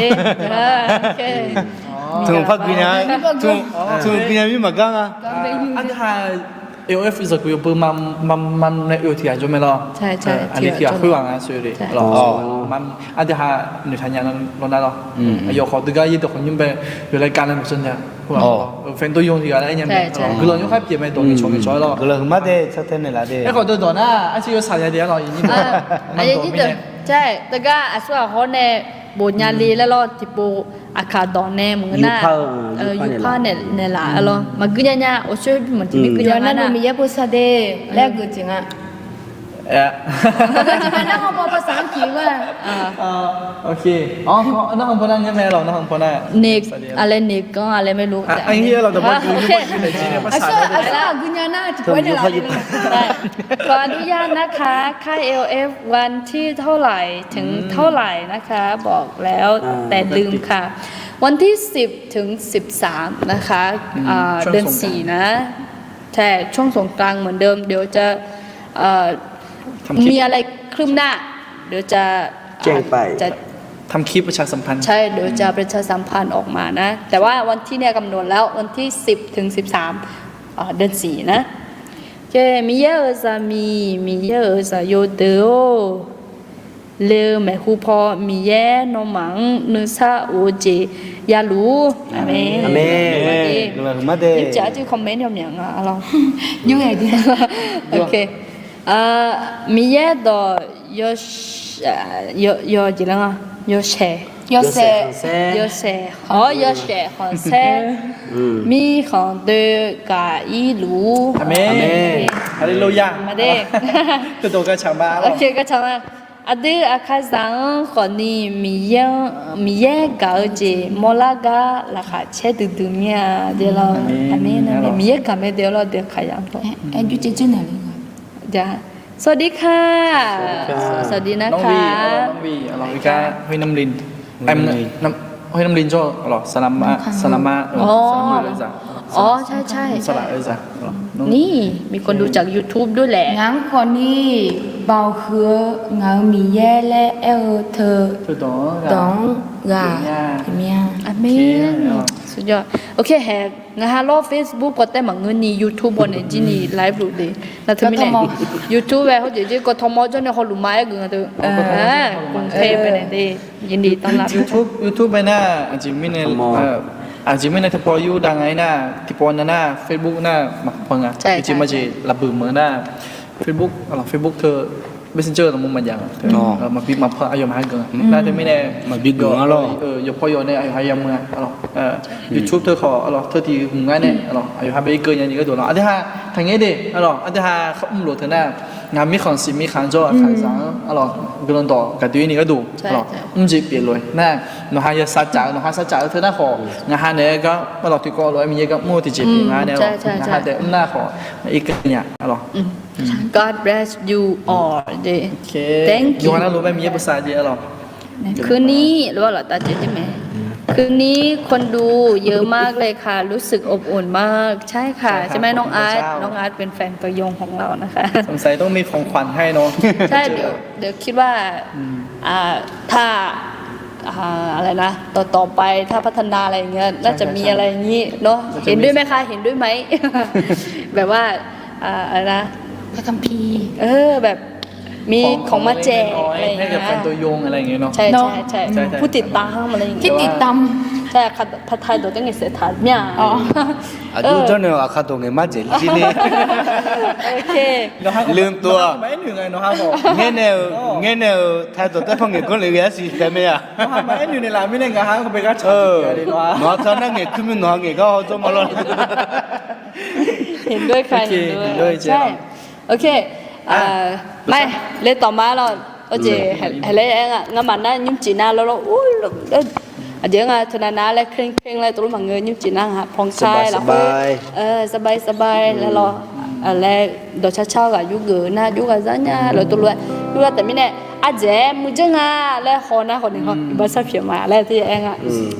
ทุ่งพักกินยังทุ่งกินยังมีมากังอันท่าAOF จะคุยกับมันในอยู่ที่อาจุไม่รอใช่อันนี้ที่อาคุยว่างนะสุดเลยรอมันอันที่หาหนึ่งทันยานั้นรอได้รออยู่ขอตัวก็ยี่ตัวคนยิ่งไปอยู่รายการนั้นหมดส่วนใหญ่แฟนตัวยงที่อะไรเนี่ยคือเราอยู่แค่เปลี่ยนไปตัวนี้ชงกันช่วยรอคือเราไม่ได้ชัดเจนเลยไอ้คนตัวน่ะไอ้ที่อยู่สายเดียวเราอย่างนี้ไอ้ยี่ตัวใช่แต่ก็อาส่วนเขาเนี่ยบุญญาลีแล้วเราที่ปูอาคาดอนเนี่ยมึงน่ะยุคเนี่ยล่ะอะไรมากุญญาโอ้ช่วยเหมือนที่มีกุญญานะมีเยอะภาษาเดแรกกูจริงอ่ะจริงๆนะเขาบอกภาษาอังกฤษว่าโอเคน้องคนนั้นใช่ไหมเราน้องคนนั้นเนกอะไรเนกก็อะไรไม่รู้ไอ้เหี้ยเราแต่ว่าอยู่ในจีนภาษากุญญาน่าจะไปเนี่ยขออนุญาตนะคะค่าย LF วันที่เท่าไหร่ถึงเท่าไหร่นะคะบอกแล้วแต่ลืมค่ะวันที่10ถึง13นะคะเดือน4นะใช่ช่วงสงกรานต์เหมือนเดิมเดี๋ยวจะมีอะไรครึ่มหน้าเดี๋ยวจะแจ้งไปจะทำคลิปประชาสัมพันธ์ใช่เดี๋ยวจะประชาสัมพันธ์ออกมานะแต่ว่าวันที่เนี่ยกำหนดแล้ววันที่10ถึง13เดือน4นะเจมีเยอะจะมีเยอะจะโยเดโอ le me hu po mi ye no mang nu sa o je ya lu amen Amen. Rồi mà Giúp thế. trả chứ comment trong nhận à lo vui vậy đi ok mi ye do yo gì lắm à yo xe yo sẽ yo xe họ yo xe họ xe mi không được cả ý lú Amen. Hallelujah. mà đây Từ đầu cái chẳng ba. ok cái chồng à ade akazang khoni miye gao je molaga la kha che du dunya de lo amen amen miye ka me de lo de khayang to em chú chơi nào đi จ้ะสวัสดีค่ะสวัสดีนะ Nông คะ Vi, Nông Vi, alors cái ca Huy Nam Linh. Em Huy Nam Linh cho alors Salama Salama Salama rồi. อ๋อใช่ใช่ Sala rồi rồi. นี่มีคนดูจาก YouTube ด้วยแหละ งั้นคนนี้เบาคือเงามีแย่และเธอ Từ đó ต้องกาเมีย อาเมนสุดยอดโอเคแฮกนะคะรอบ Facebook ก็แต่หมังเงินนี่ YouTube บนเนี่ยจีนี่ไลฟ์ดูดินะเธอไม่แน่ YouTube แบบเขาเจ๊ก็ทอมอจนเนี่ยเขาหลุมไม้กันตัวกรุงเทพไปไหนดิยินดีต้อนรับ YouTube bên na chỉ mình chỉ mình thì po you đang ấy na thì po na Facebook na mặc phong à chỉ mà chỉ là bự mới na Facebook alors Facebook thơ Messenger là một mặt dạng mà bị mà phơi ayom hai gần na thì mình này Mà biết gỡ lo. yo po yo này ayom hai yom à alors YouTube thơ họ alors thơ thì hùng ngay này alors ayom hai bây cơ nhà những cái đồ đó anh ha thành ấy đi alors anh ha không lộ thế nàoงานมีของสิมีขันโจ้ขันสังอะไรก็ลองต่อกับตัวนี้ก็ดูอะไรจีเปลี่ยนเลยน่ะหนูหายสัจจะหนูหาสัจจะเธอหน้าของานเนี่ยก็อะไรที่ก็เลยมีก็มั่วที่จีบงานเนี่ยหรองานแต่หน้าของอีกเนี่ยอะไร God bless you all day โอเค thank ยู you ฮันน่ารู้ไหมมีภาษาเยอะหรอ คืนนี้รู้ว่าเหรอตาเจ๊ใช่ไหมคืนนี้คนดูเยอะมากเลยค่ะ รู้สึกอบอุ่นมากใช่ค่ะใช่ไหมน้องอาร์ตน้องอาร์ตเป็นแฟนตัวยงของเรานะคะ สงสัยต้องมีของขวัญให้เนาะ ใช่เดี๋ยวคิดว่าถ้าอะไรนะต่อไปถ้าพัฒนาอะไรอย่างเงี้ยน่าจะมีอะไรอย่างงี้เนาะเห็นด้วยไหมคะเห็นด้วยไหม แบบว่าอะไรนะ พระคัมภีร์ แบบมีของมาแจกอะไรอย่าง ให้ เงี้ กับแฟนตัวย งอะไรอย่างเงี้ยเนาะ ใช่ เนอะ ใช่ใช่ผู้ติดตามอะไรอย่างเงี้ย ที่ติดตาม ใช่ค่ะผัดไทยตัวตั้งแต่เสร็จถาดเนี่ยอ๋อ 아주 전에 아카동에 맞지 지네. โอเค ลืมตัว ไม่หนึ่งไงเนาะฮะบอก ङे네 타도 대펑에 걸리 왜시 때문에야. ไม่อยู่ในร้านไม่ได้ไงฮะเขาไปก็ชอบเลยเนาะ 너한테 크면 너한테 가 좀 말로. เห็นด้วยค่ะ โอเค เห็น เห็นด้ ด้ ว วย ยใช่โอเคไม่เล่นต่อมาเราโอเคเห็นเลยเองอ่ะงั้นมันน่ายุ่งจีน่าแล้วเราอุ้ยเดี๋ยวไงธนานาแล้วเคร่งเลยตัวมันเงินยุ่งจีน่าฮะพองคลายแล้วสบายแล้วเราแล้วโดยเช้ากับยุเกอร์นะยุกับซะเนี่ยเราตัวรวยยุกับแต่ไม่แน่อาเจมุจังอ่ะแล้วคนนะคนหนึ่งเขาบ้าสับเพียมาแล้วที่เองอ่ะ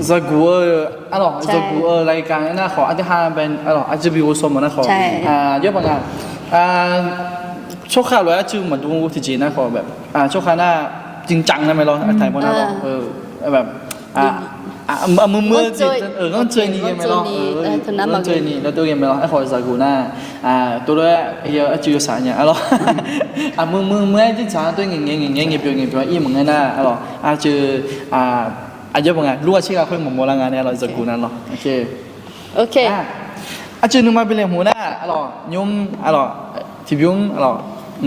จะกูจะกูรายการน่ะขออธิษฐานเป็นอาจจะมีอุศมนะขอเยอะบางอย่างโชคข่าวเลยชื่อเหมือนดูที่จีนนะขอแบบโชคข่าวหน้าจริงจังนะไม่หรอไทยพวกนั้นแบบมือจิตก็เจอนี่ไม่หรอเจอนี่แล้วตัวยังไม่หรอไอ้ขอจะกูหน้าตัวด้วยเฮียจืดสายเนี่ยมือจริงจังตัวเงี้ยเปลี่ยนอีมึงไงน่ะจืดเยอะบางอย่างรู้ว่าชื่อเขาเป็นหมอโบราณงานเนี่ยเราจะกูนั่นหรอโอเคจืดนึกมาเป็นเรื่องหัวหน้ายุ่มที่ยุ่ม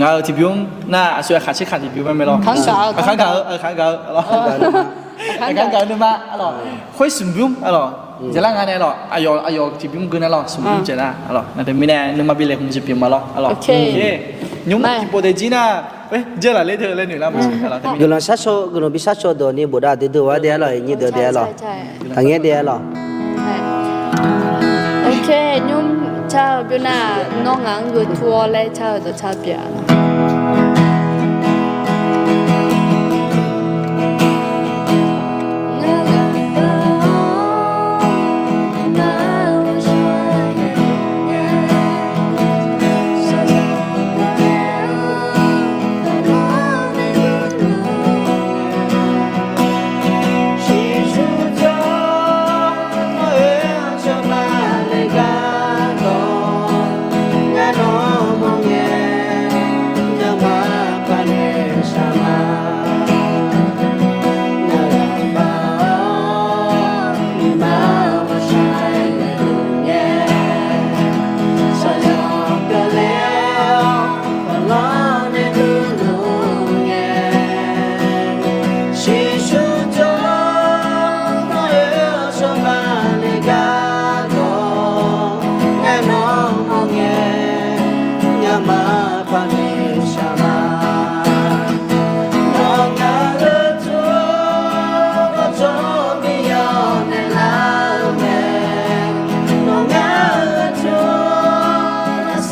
งานที่ยุ่มหน้าช่วยขาดที่ยุ่มไม่หรอข้างเก่านึกมาค่อยสุ่มยุ่มจะล่างงานเนี่ยอายอที่ยุ่มกันเนี่ยสุ่มยุ่มเจน่านั่นแต่ไม่แน่นึกมาเป็นเรื่องมันจะเปลี่ยนมาโอเคยุ่มที่โปรเดจิน่าเจออะไรเธอเล่นอยู่แล้วมั้ง gồm sát số gồm bị sát số đồ ni bữa đó từ từ vào đây rồi như từ đây rồi thằng nghe đây rồi โอเคยุ่มชาวเบียน่าน้องงานกูทัวร์เลยชาวจะชาวเบียร์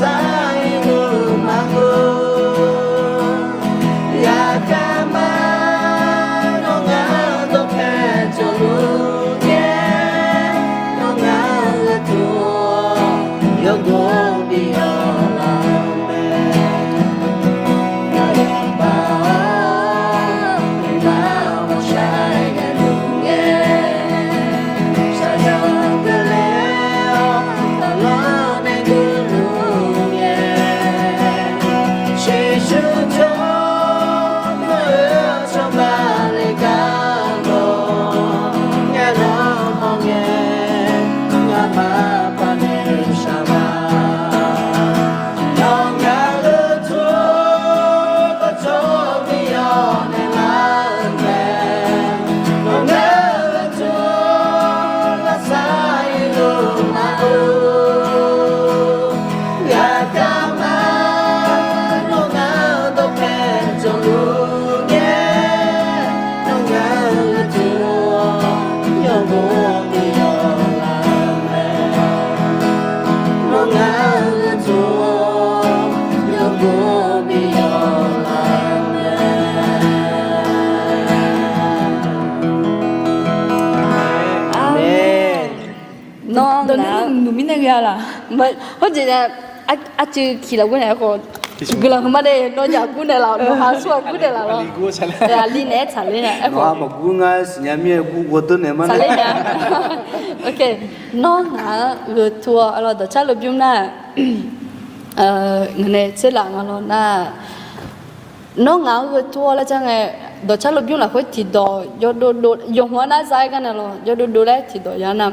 sai lu mangu ya kama no nga to ke cho lu ye no nga tu yo go bi yo la me ya ba ma mo shai ga lu ye sa ya ke le ta lo ne gu lu ye shi shu cho no cho ba le ga go ya no mo ye ya ma pa ne sha ba no nga lu tu ko cho bi yo ne la me no nga lu tu la sai lu ma lu ya ka ma no nga do pe cho lu ye no nga lu tu yo go bi yo la me no nga lu tu yo go bi yo la me Amen. nó Tôi là nói người mình nghe là mà có gì là anh chưa khi là cái này có cái là mà đây nó giờ cái này là nó hàng suốt cái này là nó là liên hệ trả lên này Nó mà cú ngay nhà mi cú vô tư này mà trả lên nha ok nó là người thua alors đó chắc là chúng ta người này sẽ là nó là nó ngáo người thua là chẳng ngày đó chắc là chúng là phải thịt đỏ do đồ dùng hóa na dài cái này rồi do đồ đấy thịt đỏ giá nào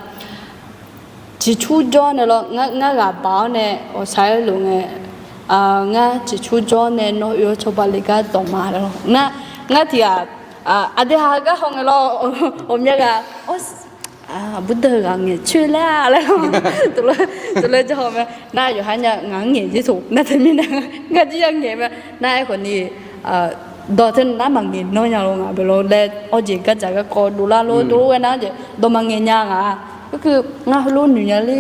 chỉ chú cho này lo ngã gà bảo này ở sai luôn này ngã chỉ chú cho này nó yêu cho bà lấy cái đồng mà rồi ngã thì đây hai cái không lo ôm nhá gà bữa giờ gà nghe chơi lá lại tụi lên cho họ mà na giờ hai nhà ngã nghe chứ thuộc na thì mình ngã chỉ nghe mà na còn đi đó thì na bằng nghe nói nhau luôn bây giờ để ở chỉ cái cái có đủ la lô đủ cái na chứ đồ bằng nghe nhaก็คืองาลุ้นอยู่เนี่ยเลย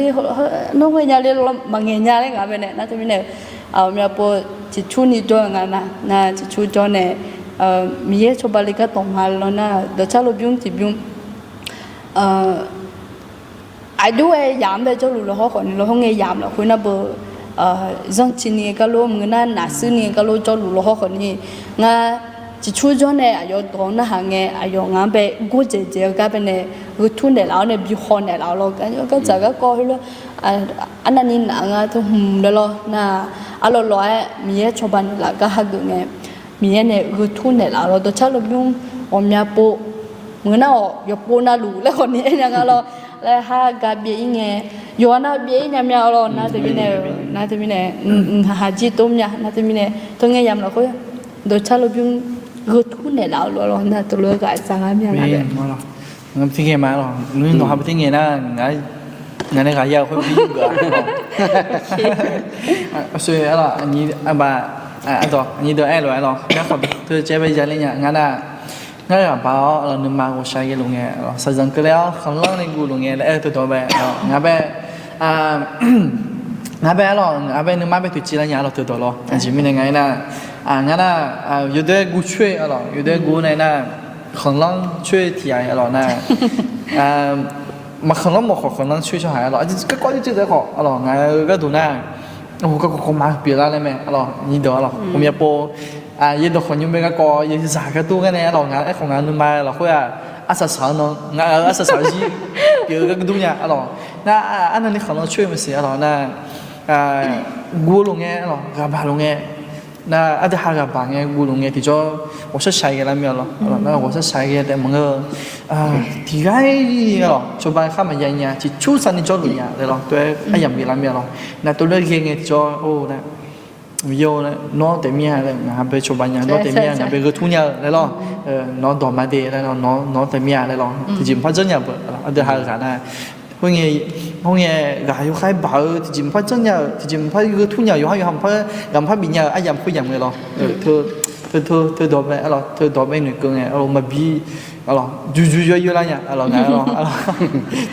น้องเวียเนี่ยเลยบางเงี้ยเลยงาเป็นเนี่ยน่าจะเป็นเนี่ยมีอะไรจิตชูนี่จ้องกันนะจิตชูจ้องเนี่ยมีเยอะชอบอะไรก็ต้องมาแล้วนะเดี๋ยวชาลูบิวจิบิวไอ้ด้วยยามเดี๋ยวจะรู้แล้วเขาคนเราเขาเงี้ยยามแล้วคุณน่ะเบอจังชินี่ก็รู้มึงน่ะหนาซื้อนี่ก็รู้จะรู้แล้วเขาคนนี้งาchỉ chú cho này ở đó nó hàng ngày ở ngắm bé cô姐cái bên này cứ thu này lão này bị hòn này lão lo cái giờ cái coi luôn anh anh nhìn nặng thôi đó lo na alo lo mía cho bạn là cái hàng người mía này cứ thu này lão lo tôi chắc là nhung om nhà bộ người nào giờ bộ na lùแล้วคนนี้ยังloแล้วha cái bé nghe yo na bé nhà mẹ lo na thì bên này ha chỉ tôm nhà na thì bên này tôi nghe nhầm là coi tôi chắc là nhung cứ thu này lão lo na tôi lừa cái sang em nhà này ngắm thiên nghe mà rồi nuôi nó học thiên nghe na ngày này gái giàu không biết nữa suy là anh bà anh đó anh đứa em rồi anh đó các học tôi chơi bây giờ lên nhà ngã là bảo là nương mang của sai cái luôn nghe xây dựng cái đó không lo nên gu luôn nghe để tôi bé ngã bé rồi ngã bé nương mang bé tụi chị là nhà rồi tôi lo anh chỉ mình ngày na ngã là有的gu chơi rồi有的gu này na không lo chơi thì ai rồi na mà không lo một không lo chơi cho hải rồi cái coi chơi đấy họ rồi ngã cái tụi na có mà biết ra này mẹ rồi nhìn đó rồiผมอยากโปยินดอกคนยุ่งไปก็กอยินสายกระตู้กันเนี่ยเรางานไอ้ของงานนึงมาเราค่อยอาศัยสาวน้องงานอาศัยสาวจีเกี่ยวกับกระตู้เนี่ยเราน่าอันนั้นนี่เขาเราช่วยมันเสียเราน่ากูลงเงี้ยเรากระบะลงเงี้ยน่าอันที่หากระบะเงี้ยกูลงเงี้ยที่จะ我是ใช้กันแล้วมั้ยเราน่า我是ใช้กันแต่มันก็ที่ไงเราชาวบ้านข้ามมาอย่างเงี้ยที่ชูสันนิจลุเนี่ยเราตัวไอ้ยังมีแล้วมั้ยเราน่าตัวเลือกเงี้ยที่จะโอ้นะvideo này nó để mía này ngã về chụp ảnh nó để mía ngã về cái thu nhờ này lo nó đỏ mà để này nó để mía này lo thì chỉ phát rất nhiều bữa ở đây hai cái này hôm nay gái khai bảo thì chỉ phát rất nhiều thì chỉ phát cái thu nhờ hay không phát làm phát bị nhờ ai làm không làm này lo thưa đỏ về lo thưa đỏ về người cường này lo mà bị lo du vô la nhá lo ngã lo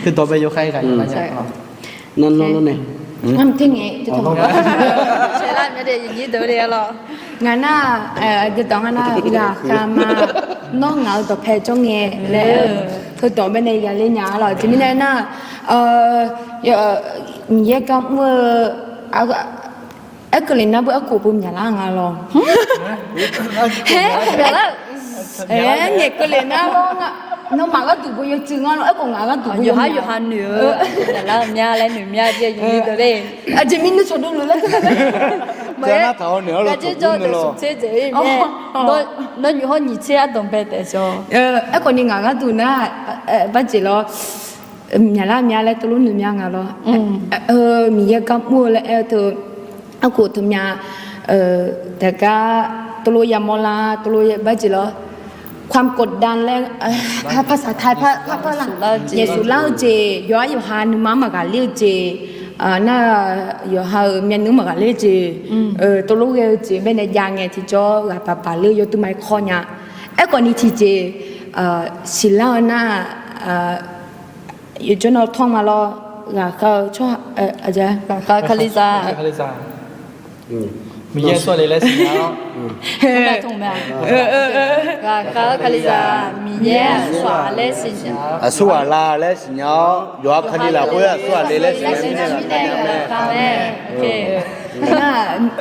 thưa đỏ về vô khai cái này non này thế nghe chứ không sẽ làm cái gì như tôi đi lo ngà na cái đó na gà kama nó ngào tập hè cho nghe lẽ thôi tổ bên này gà lên nhà rồi chỉ bên na giờ công mưa cái này nó bữa cụ bùm nhà lang à lo hết rồi đó nghe cái này nó mà cái tụi bây giờ chưa ngon nó còn ngà cái tụi bây giờ giờ hai nữa là nhà lên nữa nhà chơi như tôi đi chỉ mình nó cho đâu rồi Cho nó thấu nữa rồi cái cho được sụp chế chế nó nhiều hơn nhị chế đồng bè để cho còn những cái tụi nó bắt chỉ lo nhà lại tụi nó nhà ngà lo mình giờ cầm mua lại tụi aku tụi nhàแต่ก็ตลุยามลาตลุยบัจิโลความกดดันแรงภาษาไทยภาษาลังเยซูเล่าเจย้อยอยู่หานุมามากาเลี้ยวเจน่าอยู่หาเมียนึมากาเลี้ยวเจตลุยเจเป็นยางไงที่จ่อกับปาเลี้ยวอยู่ตุ้มไม้คอเนี่ยก่อนนี้ที่เจสิเล่าน่าอยู่จนเราท่องมาลอเขาชอบอาจารย์ คาลิซา มีเยอะส่วนเลยแล้วสิเนาะ ไม่ถูกไหมคาลิซามีเยอะส่วนเลยสิเนาะ สู้อะไรแล้วสิเนาะอยู่อัพคันนี้ละคุยสู้อะไรแล้วสิเนี่ยโอเค那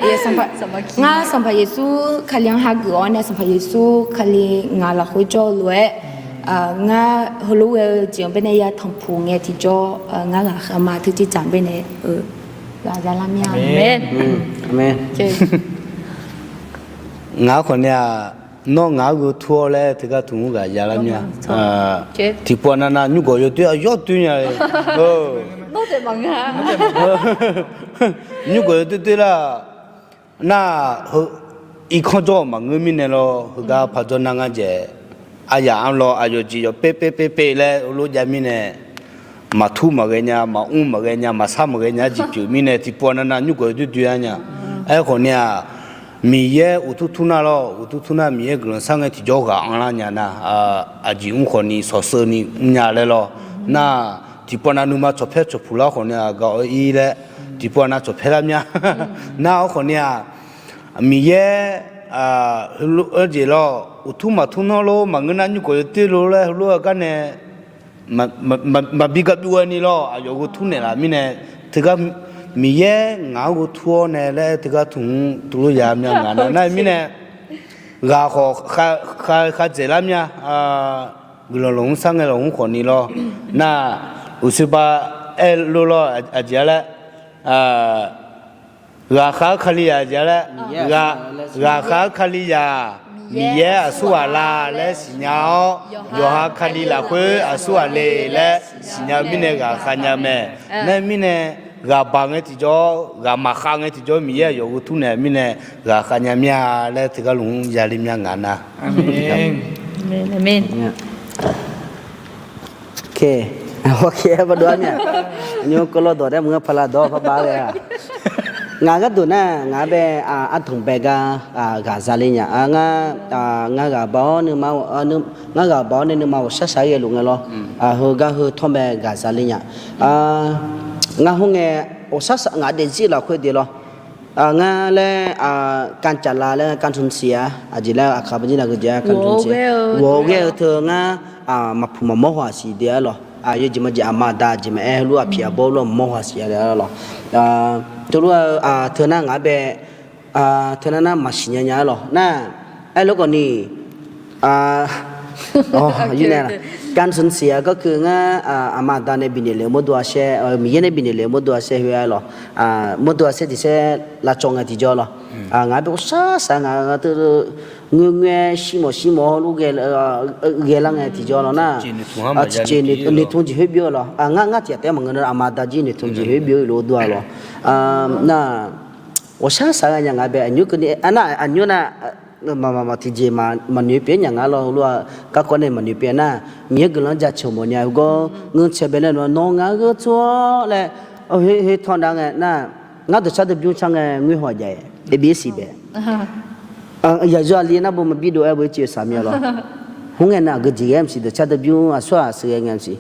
也สัมภาเยซูขลียงหากอนเนี่ยสัมภาเยซูขลีงาละคุยจอลวยงาฮลุเอเจียงเป็นยาทองพูเงที่จองาละขมาที่จีจังเป็นกาจาลามีอาเมน อาเมนงาคนเนี่ยน้องงากูทัวร์เลยที่ก็ทุ่งกับยาลามีที่ปนน่ะนู่ก็อยู่ตัวยอดตัวเนี่ยโน้ตเด็ดบังฮะนู่ก็อยู่ตัวละน่าอีกคนจ้องมังเงินมีเนี่ยเราก็พัฒนางานเจอายาอันเราอายุจีโอเป๊ะเลยรู้จักมีเนี่ยมาทุ่มมาเงี้ยมามาเงี้ยมาซ้ำมาเงี้ยจีบมีเนี่ยที่ปนน่ะนู่ก็อยู่ตัวเนี่ยคนเนี่ยมีเยอะอุทุนาเราอุทุนามีเยอะกลุ่มสังเกตที่จอกอังลาเนี่ยนะจีคนนี้สอสนี่เนี่ยเลยล่ะน่าที่ปนน่ะนุ่มชอบเพชรชอบผู้ละคนเนี่ยก็อีเลยที่ปนน่ะชอบเพชรเนี่ยน่าคนเนี่ยมีเยอะจีเราอุทุมาทุนเรามังเงินนั่นอยู่ก็อยู่ที่เราเลยเรากันเนี่ยมาบิกับด้วยนี่เราอายุก็ทุนเนี่ยละมีเนี่ยถึงก็มีเยอะงากูทัวร์เนี่ยแหละที่ก็ถุงตุลยามเนี่ยงานนั่นมีเนี่ยกาขอข้าเจริญเนี่ยกุลลงสังเกตลงคนนี้เราน่าอุศบะรู้เราอาจจะละกาข้าขลีอาจจะละกาข้าขลียามีเยอะสุวาลาและสิญญาโยฮาขลีลาคุยสุวาเลและสิญญามีเนี่ยกาขญาแม่นั่นมีเนี่ยกาบังเอติจอกามาขังเอติจอมีเยอะอยู่ทุนเนี่ยมีเนี่ยกาขญามีอะไรที่ก็ลงยาลิมยังงานนะอาเมนอาเมนโอเคมาดูเนี่ยนี่ก็รอตัวได้มึงพลาดอพบ้าเลยงานก็ตัวน่ะงานเป็นอัฐงเบกากาซาลิเนี่ยงานกับบ้านนึกมางานกับบ้านนึกมาว่าสักๆอย่างลุงเหรอเขาก็เขาทำเบกาซาลิเนี่ยงานห้องเงี้ยโอ้สักงานเดินสิเราคุยดีหรองานเลยการจัดลาเลยการทุนเสียอาจจะแล้วขับไปที่นั่นก็จะการทุนเสียวัวเงี้ยเธองานมาพูดมาโมโหสิเดียวหรออยู่จิมาจะอามาดาจิมารู้ว่าพี่อาบอกว่าโมโหสิเดียวหรอตัวรู้เธอนั่งงานเธอนั่งมาสิเนี่ยหรอน่าลูกคนนี้อยู่เนี่ยการสูญเสียก็คือง่าอามาดาในบินเล่มดัวเช่มีเยในบินเล่มดัวเช่หัวหรอมดัวเช่ที่เช่ละจงกันที่จอหรองานเป็นสังานตัวเงี้ยชิโมลูกเกลังที่จอหรอนะจีนนี่ทุ่งจีเฮบิโอหรองานที่แต่มันเงินอามาดาจีนนี่ทุ่งจีเฮบิโอรู้ด้วยหรอน่าว่าสังอย่างไรอันนี้คนนี้อันนี้น่ะมาที่เจมันอยู่เปียอย่างเรารู้ว่าก็คนนี้มันอยู่เปียน่ะมีเงินจะชมเนี่ยก็เงินเชื่อเป็นเรื่องน้องงานก็ชัวร์เลยเฮ้ยทอนดังน่ะงานตัวชาติบิวช่างเงี้ยหัวใจABC เบ้อย่าจะเรียนนะบุมาบิดเอาไว้เชื่อสามีหรอหงเงินน่ะก็จีเอ็มซีตัวชาติบิวสว่าเสียเงินสิ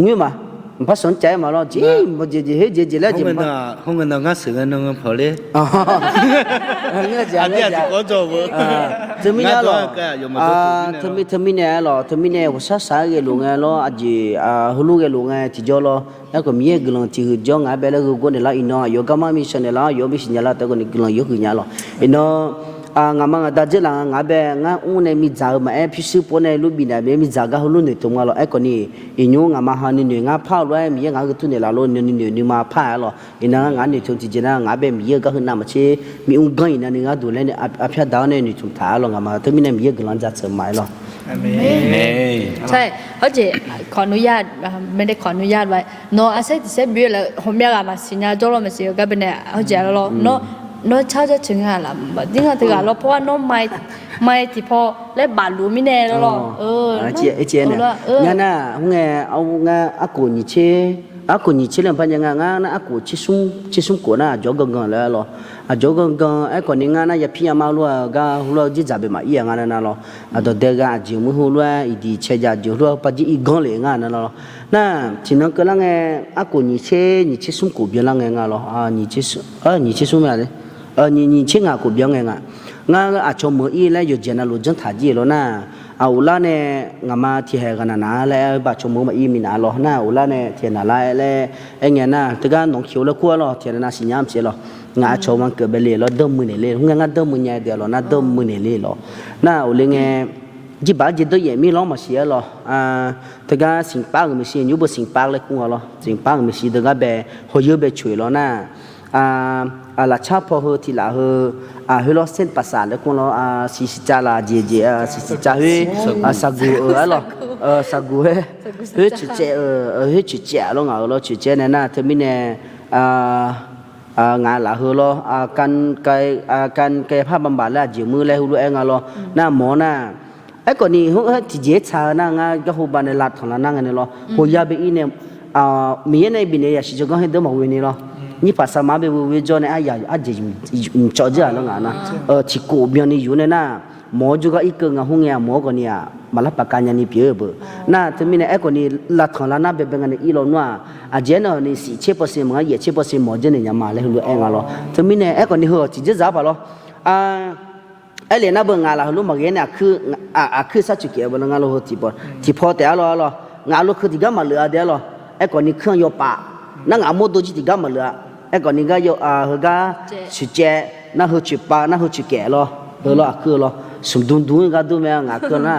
เงี้ยมา พอสนใจมาแล้วจีบ่จีเฮ็ดจีแล้วจีมา 红个那是个那个跑的， อ๋อเงี้ยจ้ะ 俺 เงี้ย 爹 จ้ะ 是我做不， ทำไมเนี่ยหรอ 有么多 ทำไมเนี่ยหรอทำไมเนี่ยว่าสาเกลุงหรออจีฮลุเกลุงที่จอหรอแล้วก็มีกลุงที่จองไอ้เบลก็กูเนี่ยละอินอโยกามามิชันเนี่ยละโยมิชันเนี่ยละแต่ก็นี่กลุงโยกุเนี่ยหรออินองามังดาเจลังงาเบงาอุนเนี่ยมีจางมาพิสูจน์ปนเนี่ยลูบินะเบมีจางก็ฮลุเนี่ยตรงหรอไอ้คนนี้อินยูงามาฮันเนี่ยงาพาด้วยมีงาก็ตุเนี่ยละโลเนี่ยมาพาหรออินงาเนี่ยทุกที่เจนะงาเบมีก็คือน้ำมันเชมีอุ้งกันเนี่ยงาดูแลเนี่ยอภิดาวเนี่ยทุกท่าหรองามาทำไมเนี่ยมีกลุงจัดสมัยหรอ ใช่เขาจะขออนุญาตไม่ได้ขออนุญาตไว้เนาะอาศัยที่เสพอยู่แล้วผมอยากมาสิญญาโจรมาสิก็เป็นเนี่ยเขาจะเราเนาะชาจะถึงอะไรแบบนี้ก็ถึงอะไรเพราะว่าน้องไม่ที่พอและบาดรู้ไม่แน่แล้วหรอเจียเนี่ยงั้นน่ะงาเอางาอากูนี่เชอากูนี่เชเลยพันยังงาอากูชิซุมกูน่ะจอกงแล้วหรอจอกงไอ้คนนี้งาน่ะอย่าพี่มาลัวก็ลัวจิจับไปมาอีงาน่ะหรอตัวเด็กจิมือหัวลัวอีดีเชจะจิลัวปัจจิอีกงเลยงาน่ะหรอน่ะที่นั่นก็ลังอากูนี่เชนี่ชิซุมกูเบียลังงาหรอนี่ชิซุมอะไร你请我过边个我阿ço么伊来有见那路正他记了那乌拉呢我嘛提海个那来把ço么伊米拿了那乌拉呢提拿来嘞哎伢那这个农口了过了提那新娘些了我阿ço么个别嘞了都没嘞我都没伢的了那都没嘞了那乌嘞个几把几多也没老么些了这个新巴个么些有不新巴嘞过了新巴个么些这个呗好有呗吹了那la cha po ho thi la ho he lo sen pasa le kon lo si cha la je si cha he sagu lo sagu he chu che lo nga lo chu che ne na themi ne nga la ho lo kan pha bam ba la je mu le hu lo nga lo na mo na ai ko ni ho ti je cha na nga ga ho ba ne la thon la na nga ne lo ho ya be i ne mi ne bi ne ya shi jo ga he de mo we ni lo你把什么别为做呢？哎呀，这找着了啊那，去过边的有呢那，毛就个一个啊，红呀毛个呢啊，马拉把干呀你别不，那他们呢哎个呢，拉汤拉那边边个呢一老暖，这呢呢是7%嘛，也7%毛着呢呀嘛来路哎个咯，他们呢哎个呢好直接咋把咯，哎连那边啊啦，路嘛个呢去啥去给不了啊路提跑掉了啊路去这个嘛了掉了，哎个呢看要把，那啊么多去这个嘛了。ไอ้ก่อนนี้ก็อยู่เขาก็ชุดเจน่าเขาชุดปาน่าเขาชุดแก่หรอเราคือหรอสมดุลดูก็ดูแม่งาคือนะ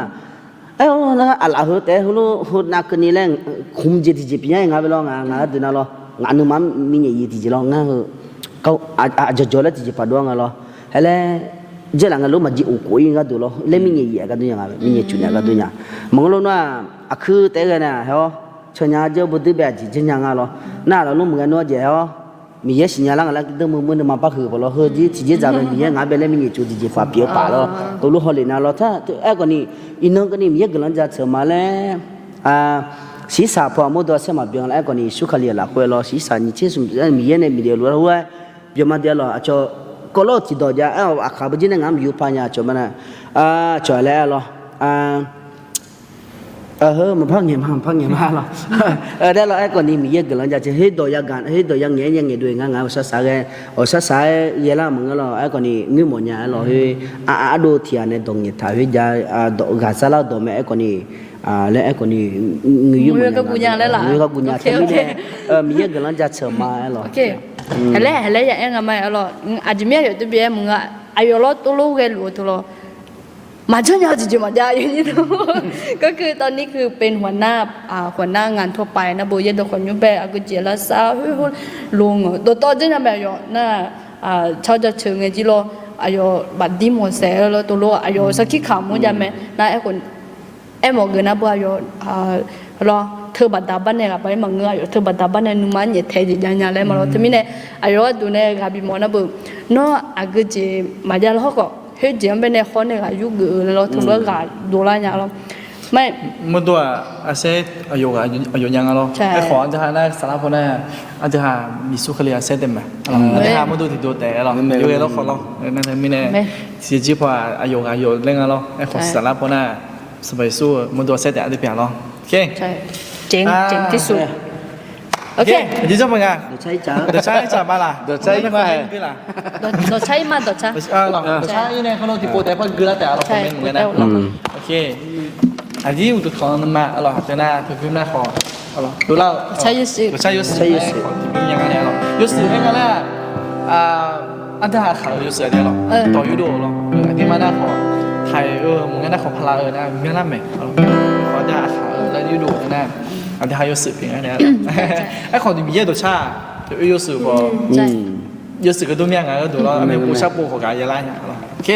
ไอ้เราอะไรเขาแต่เขานักคนนี้แหละคุมจิตจิตปีนี้งาไปหรองาดูนะหรองาหนุ่มมีเนี่ยยี่ที่หรองาเขาอาจจะจอดแล้วจิตปัดดวงหรอเฮ้ยเจ้าหลังเรามาจีอุกุยก็ดูหรอเล่มีเนี่ยยี่ก็ดูยังไงมีเนี่ยจุดเนี่ยก็ดูยังมองเราเนี่ยคือแต่กันนะเหรอชนยาเจ้าบุตรแบบจีนยังไงหรอน่าเราลุ่มกันว่าเจ้ามีเยสิญญาลังอะไรก็มือมาปักหือบ่ล่ะเฮอจีที่จะจะมีงาเบลมีจุดที่ฟ้าเปียป่าล่ะตัวลูกฮอลินาล่ะถ้าไอ้คนนี้อินนก็นี่มีกำลังจะเสมาแล้วศีรษะพอหมดตัวเสมาเบียงไอ้คนนี้สุขเลียละคุยล่ะศีรษะนี่เชื่อสมมีเนี่ยมีเดียวรู้ว่าเบียมาเดียวล่ะจ่อก็ล่อที่ดอกจ้ะอาคาบจีนงามอยู่ปานยาจ่อมันจ่อแล้วล่ะมันพังเงียบหรอได้แล้วไอ้คนนี้มีเยอะกันแล้วจะให้โดยกันให้โดยยังเงี้ยด้วยงานภาษาแกภาษาเยอะละมึงก็ไอ้คนนี้งี้หมดเนี่ยหรอให้ดูที่อันนี้ตรงนี้ถ้าให้จะกาซาลาโดไม่ไอ้คนนี้แล้วไอ้คนนี้งี้หมดเนี่ยงี้ก็กุญญาที่นี่มีเยอะกันแล้วจะเชื่อมาหรอโอเคอะไรอย่างเงี้ยไม่หรออาจจะไม่อยู่ตัวเบี้ยมึงอ่ะอายุเราตัวลูกแกรู้ตัวเรามาช่วยยาจิมาได้อย่างนี้ทุกก็คือตอนนี้คือเป็นหัวหน้างานทั่วไปนะโบยตัวคนยุ่งแบบอากุเจลาซาลุงตัวต่อจริงนะแบบน่ะชาวจะเชิงไงจิโลอายุบัดดีหมดเสร็จแล้วตัวโลอายุสักขี้ขามุจำไหมนะไอ้คนไอ้หมอเกินนะโบอายุรอเธอบัดดาบันเนี่ยกับไปมังเงยเธอบัดดาบันเนี่ยนุ่มมันเนี่ยเทจิญาเลยมาแล้วทีนี้เนี่ยอายุดูเนี่ยกับบิมอนะบุเนาะอากุเจมาจาแล้วก็เฮ้ยเจียมเป็นในคนเนี่ยก็ยุ่งเกินแล้วถึงแล้วก็ดูแลอย่างเราไม่มันตัวอาเซอายุยังเราไอ้ขอจะหาได้สารพัดเนี่ยอาจจะหามีสุขเลียเซเต็มไหมอาจจะหามันดูที่ตัวแต่เราอยู่เราขอเรานั่นเองไม่แน่เสียจีพออายุเรื่องเราไอ้ขอสารพัดเนี่ยสบายสู้มันตัวเซแต่ได้เปลี่ยนเราโอเคใช่เจ๋งที่สุด OK， 你这么干？được thấy chả 德差怎么啦？德差应该还对啦。多差嘛多差。德差因为可能ที่โปรแต่พอกือแล้วแต่เราคอมเมนต์เหมือนกันนะโอเคอันนี้อุดของนั้นมาอร่อยแต่หน้าเพิ่มหน้าคออร่อยดูแล้ว 差有事。 德差有事ที่เป็นยังไงเนี่ยอร่อย有事เป็นไงล่ะอันที่หาขาว有事เนี่ยหรอต่อยุโดหรออันที่มาหน้าคอไทยมึงหน้าคอพลานะมึงหน้าแม่ขอจะขาวแล้วยุโดนะอันที่หา有事เป็นไงเนี่ยไอ้ของที่มีเยอะตัวชา有事บ่有事个都面啊，都了，没不下不好干也烂下了。OK。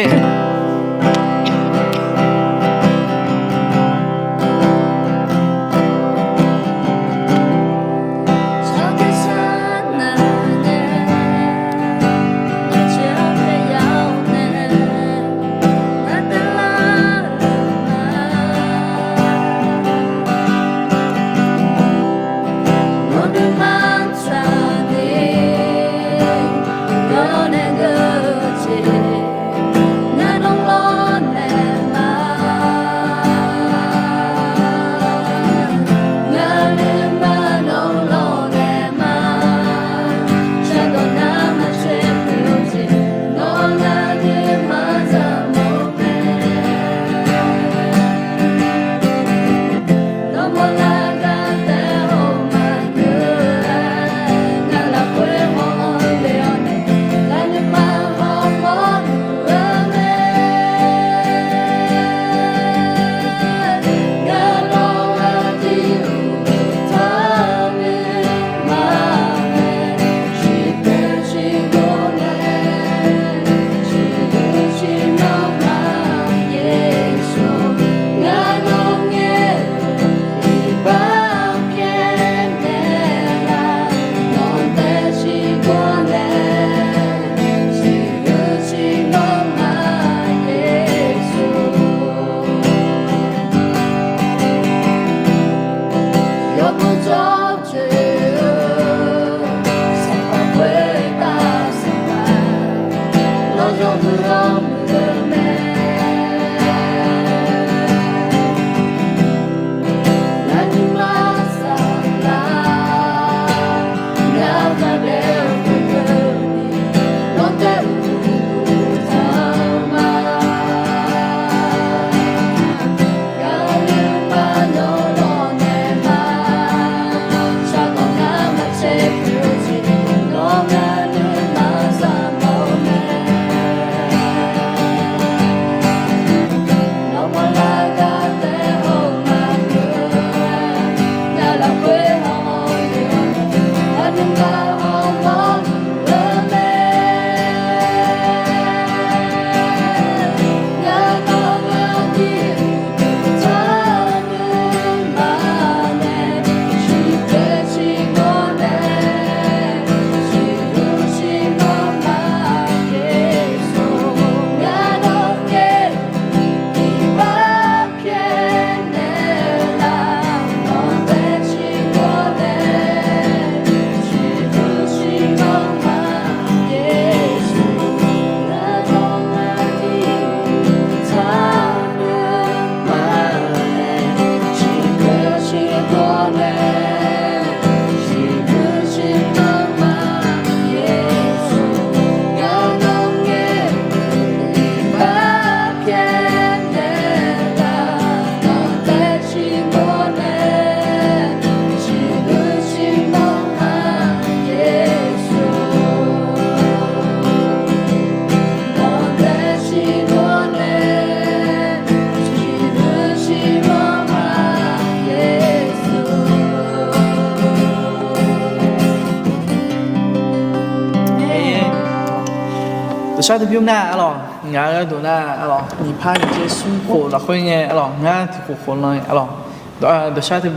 ชาติพิมพ์หน้าอร่อยงานก็ดูหน้าอร่อยมีผ้าอย่างเช่นซุ้มโผล่แล้วค่อยไงอร่อยงานที่โผล่เลยอร่อยเดี๋ยวชาติ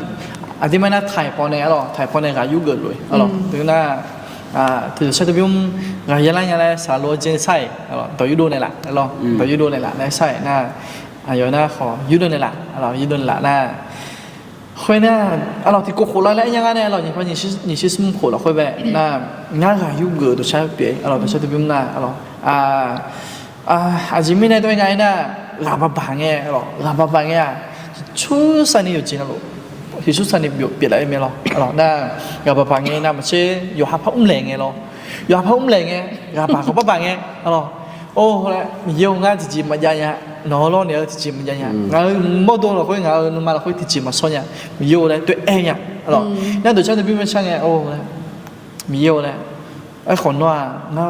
อันที่ไม่น่าถ่ายพอในอร่อยถ่ายพอในกายุเกิดเลยอร่อยดูหน้าถือชาติพิมพ์งานยังไงยังไงสารโลเจนไส้อร่อยต่อยุโดในหลักอร่อยต่อยุโดในหลักได้ไส้หน้าอยู่หน้าขอยุโดในหลักอร่อยยุโดในหลักหน้าค่อยหน้าอร่อยที่โกโก้แล้วยังไงเนี่ยอร่อยอย่างพอ你是ซุ้มโผล่แล้วค่อยแบบหน้างานกายุเกิดตัวชาติเปียอร่อยตัวชาติพิมพ์หน้าอร่อยอาจจะไม่ได้ด้วยไงนะลาบบังเงี้ยหรอลาบบังเงี้ยชูสันนี่อยู่จริงหรอ thì xuất sản biểu biệt lại mấy lo alors na gặp bà nghe na mà chơi yo hấp lẹ nghe lo yo hấp lẹ nghe gặp bà có bà nghe alors ô lại mình yêu ngay thì chỉ mà dài nha nó lo nữa thì chỉ mà dài nha ngay mỗi đồ là khối ngay mà là khối thì chỉ mà so nha mình yêu lại tuyệt e nha alors na đồ chơi thì biết mấy sang nghe ô mình yêu lạiไอ้คนว่าน้า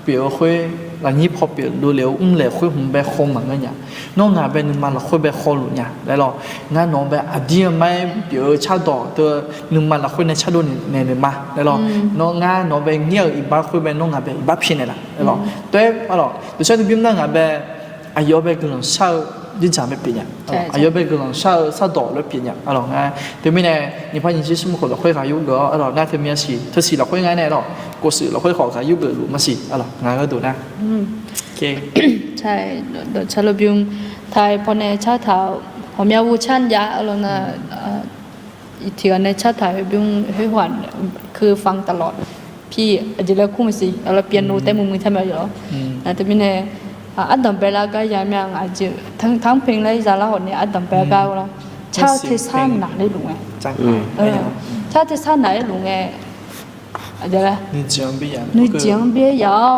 เปียวคุยหลังนี้พอเปียวดูเร็วเหลวคุยผมไปโคมเหมือนกันเนี่ยน้องงานเป็นมันเราคุยไปโคหลุเนี่ยแล้วเรางานน้องไปอดีตไม่เปียวชาดอกตัวหนึ่งมันเราคุยในชาดอกในหนึ่งมาแล้วเราน้องงานน้องไปเงี้ยอีบ้าคุยไปน้องงานไปอีบ้าพินเลยล่ะแล้วเราตัวเราตัวชาติพิมพ์นั่งงานไปอายุไปกำลังเช่ายิ่งจำไม่เปลี่ยนอายุไปกำลังเช่าดอกแล้วเปลี่ยนalorsงานแต่ไม่แน่你发现其实我们会อายุก็alors那特别是ถ้าสิเราคุยง่ายแน่หรอกกูสื่อเราค่อยขออายุเกิดรู้มาสิอะไรงานก็ดูนะโอเคใช่เดี๋ยวชาลบิงไทยพอในชาเท้าผมยาวูชันยาอะไรนะอีกทีในชาไทยบิงให้หวานคือฟังตลอดพี่อาจจะเลิกคู่มาสิเราเปียโนแต่มือทำไมอยู่แต่ไม่แน่อันดับเบลาก็ยังไม่อาจจะทั้งเพลงและจาระหดเนี่ยอันดับเบลาก็เราชาเทศานหนาได้หรือไงชาเทศานหนาได้หรือไงอะไรล่ะนึกจังบี้นึกจังบี้ยาว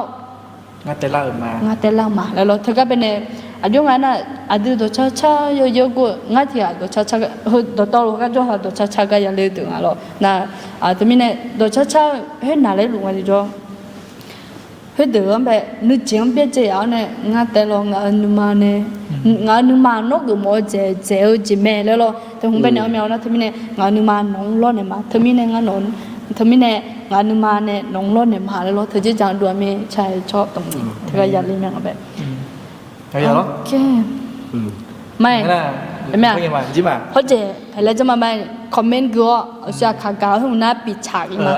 งาแต่ละมางาแต่ละมาแล้วเราเธอก็เป็นอายุงั้นน่ะอายุตัวช้าๆเยอะๆกูงาที่อ่ะตัวช้าๆตัวโตเราก็จะหาตัวช้าๆก็ยังเลี้ยงถึงอ่ะเราน่ะแต่ไม่เนี่ยตัวช้าๆเฮ้ยน่าเลี้ยงลุงอ่ะดิจ้ะเฮ้ยเดี๋ยวแบบนึกจังบี้เจ้าเนี่ยงาแต่เรางาหนุ่มเนี่ยงาหนุ่มนกก็มั่วเจ้าจีแม่แล้วเราแต่ผมเป็นเอาแมวนะเธอไม่เนี่ยงาหนุ่มน้องร้อนเนี่ยมาเธอไม่เนี่ยงานนเธอไม่แน่งานนึงมาเนี่ยน้องรถเนี่ยมาแล้วเธอจะจังดูไม่ใช่ชอบตรงนี้เธอก็อยากเล่นอย่างแบบโอเคไม่ไม่จิมาเพราะเจ๊แล้วจะมาคอมเมนต์ก็จะขาเกาให้มันน่าปิดฉากอีกมั้ย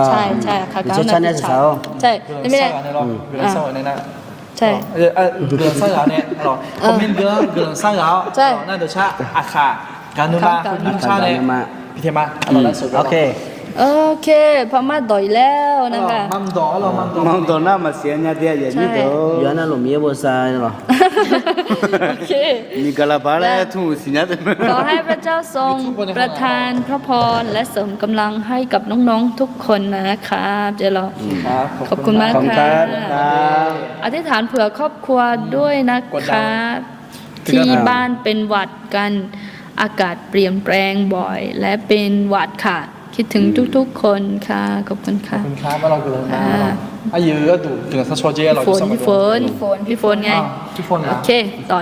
ใช่ใช่ขาเกาน่าปิดฉากใช่ไม่ได้ใช่เรื่องสร้างเราเนี่ยหรอคอมเมนต์เรื่องสร้างเราใช่น่าจะชาอาคาการนึงมาชาเนี่ยพี่เทมาโอเคพม่าต่อยแล้วนะคะมัมดอเรามัมดอน่ามาเสียเนี่ยเดียวอย่างนี้เด้อย้อนน่ะหลงมีบ่ซายหรอโอเคมีกะลาบาแล้วทุ่งสิเนี่ยขอให้พระเจ้าทรงประทานพระพรและเสริมกำลังให้กับน้องๆทุกคนนะครับเจรอขอบคุณมากค่ะอธิษฐานเผื่อครอบครัวด้วยนะคะที่บ้านเป็นหวัดกันอากาศเปลี่ยนแปลงบ่อยและเป็นหวัดค่ะคิดถึงทุกๆคนค่ะขอบคุณค่ะขอบคุณครับว่าเราเกิดมาอายุก็ดูถึงสักชั่วเจ้าเราพี่ฝนไงพี่ฝนนะโอเคต่อ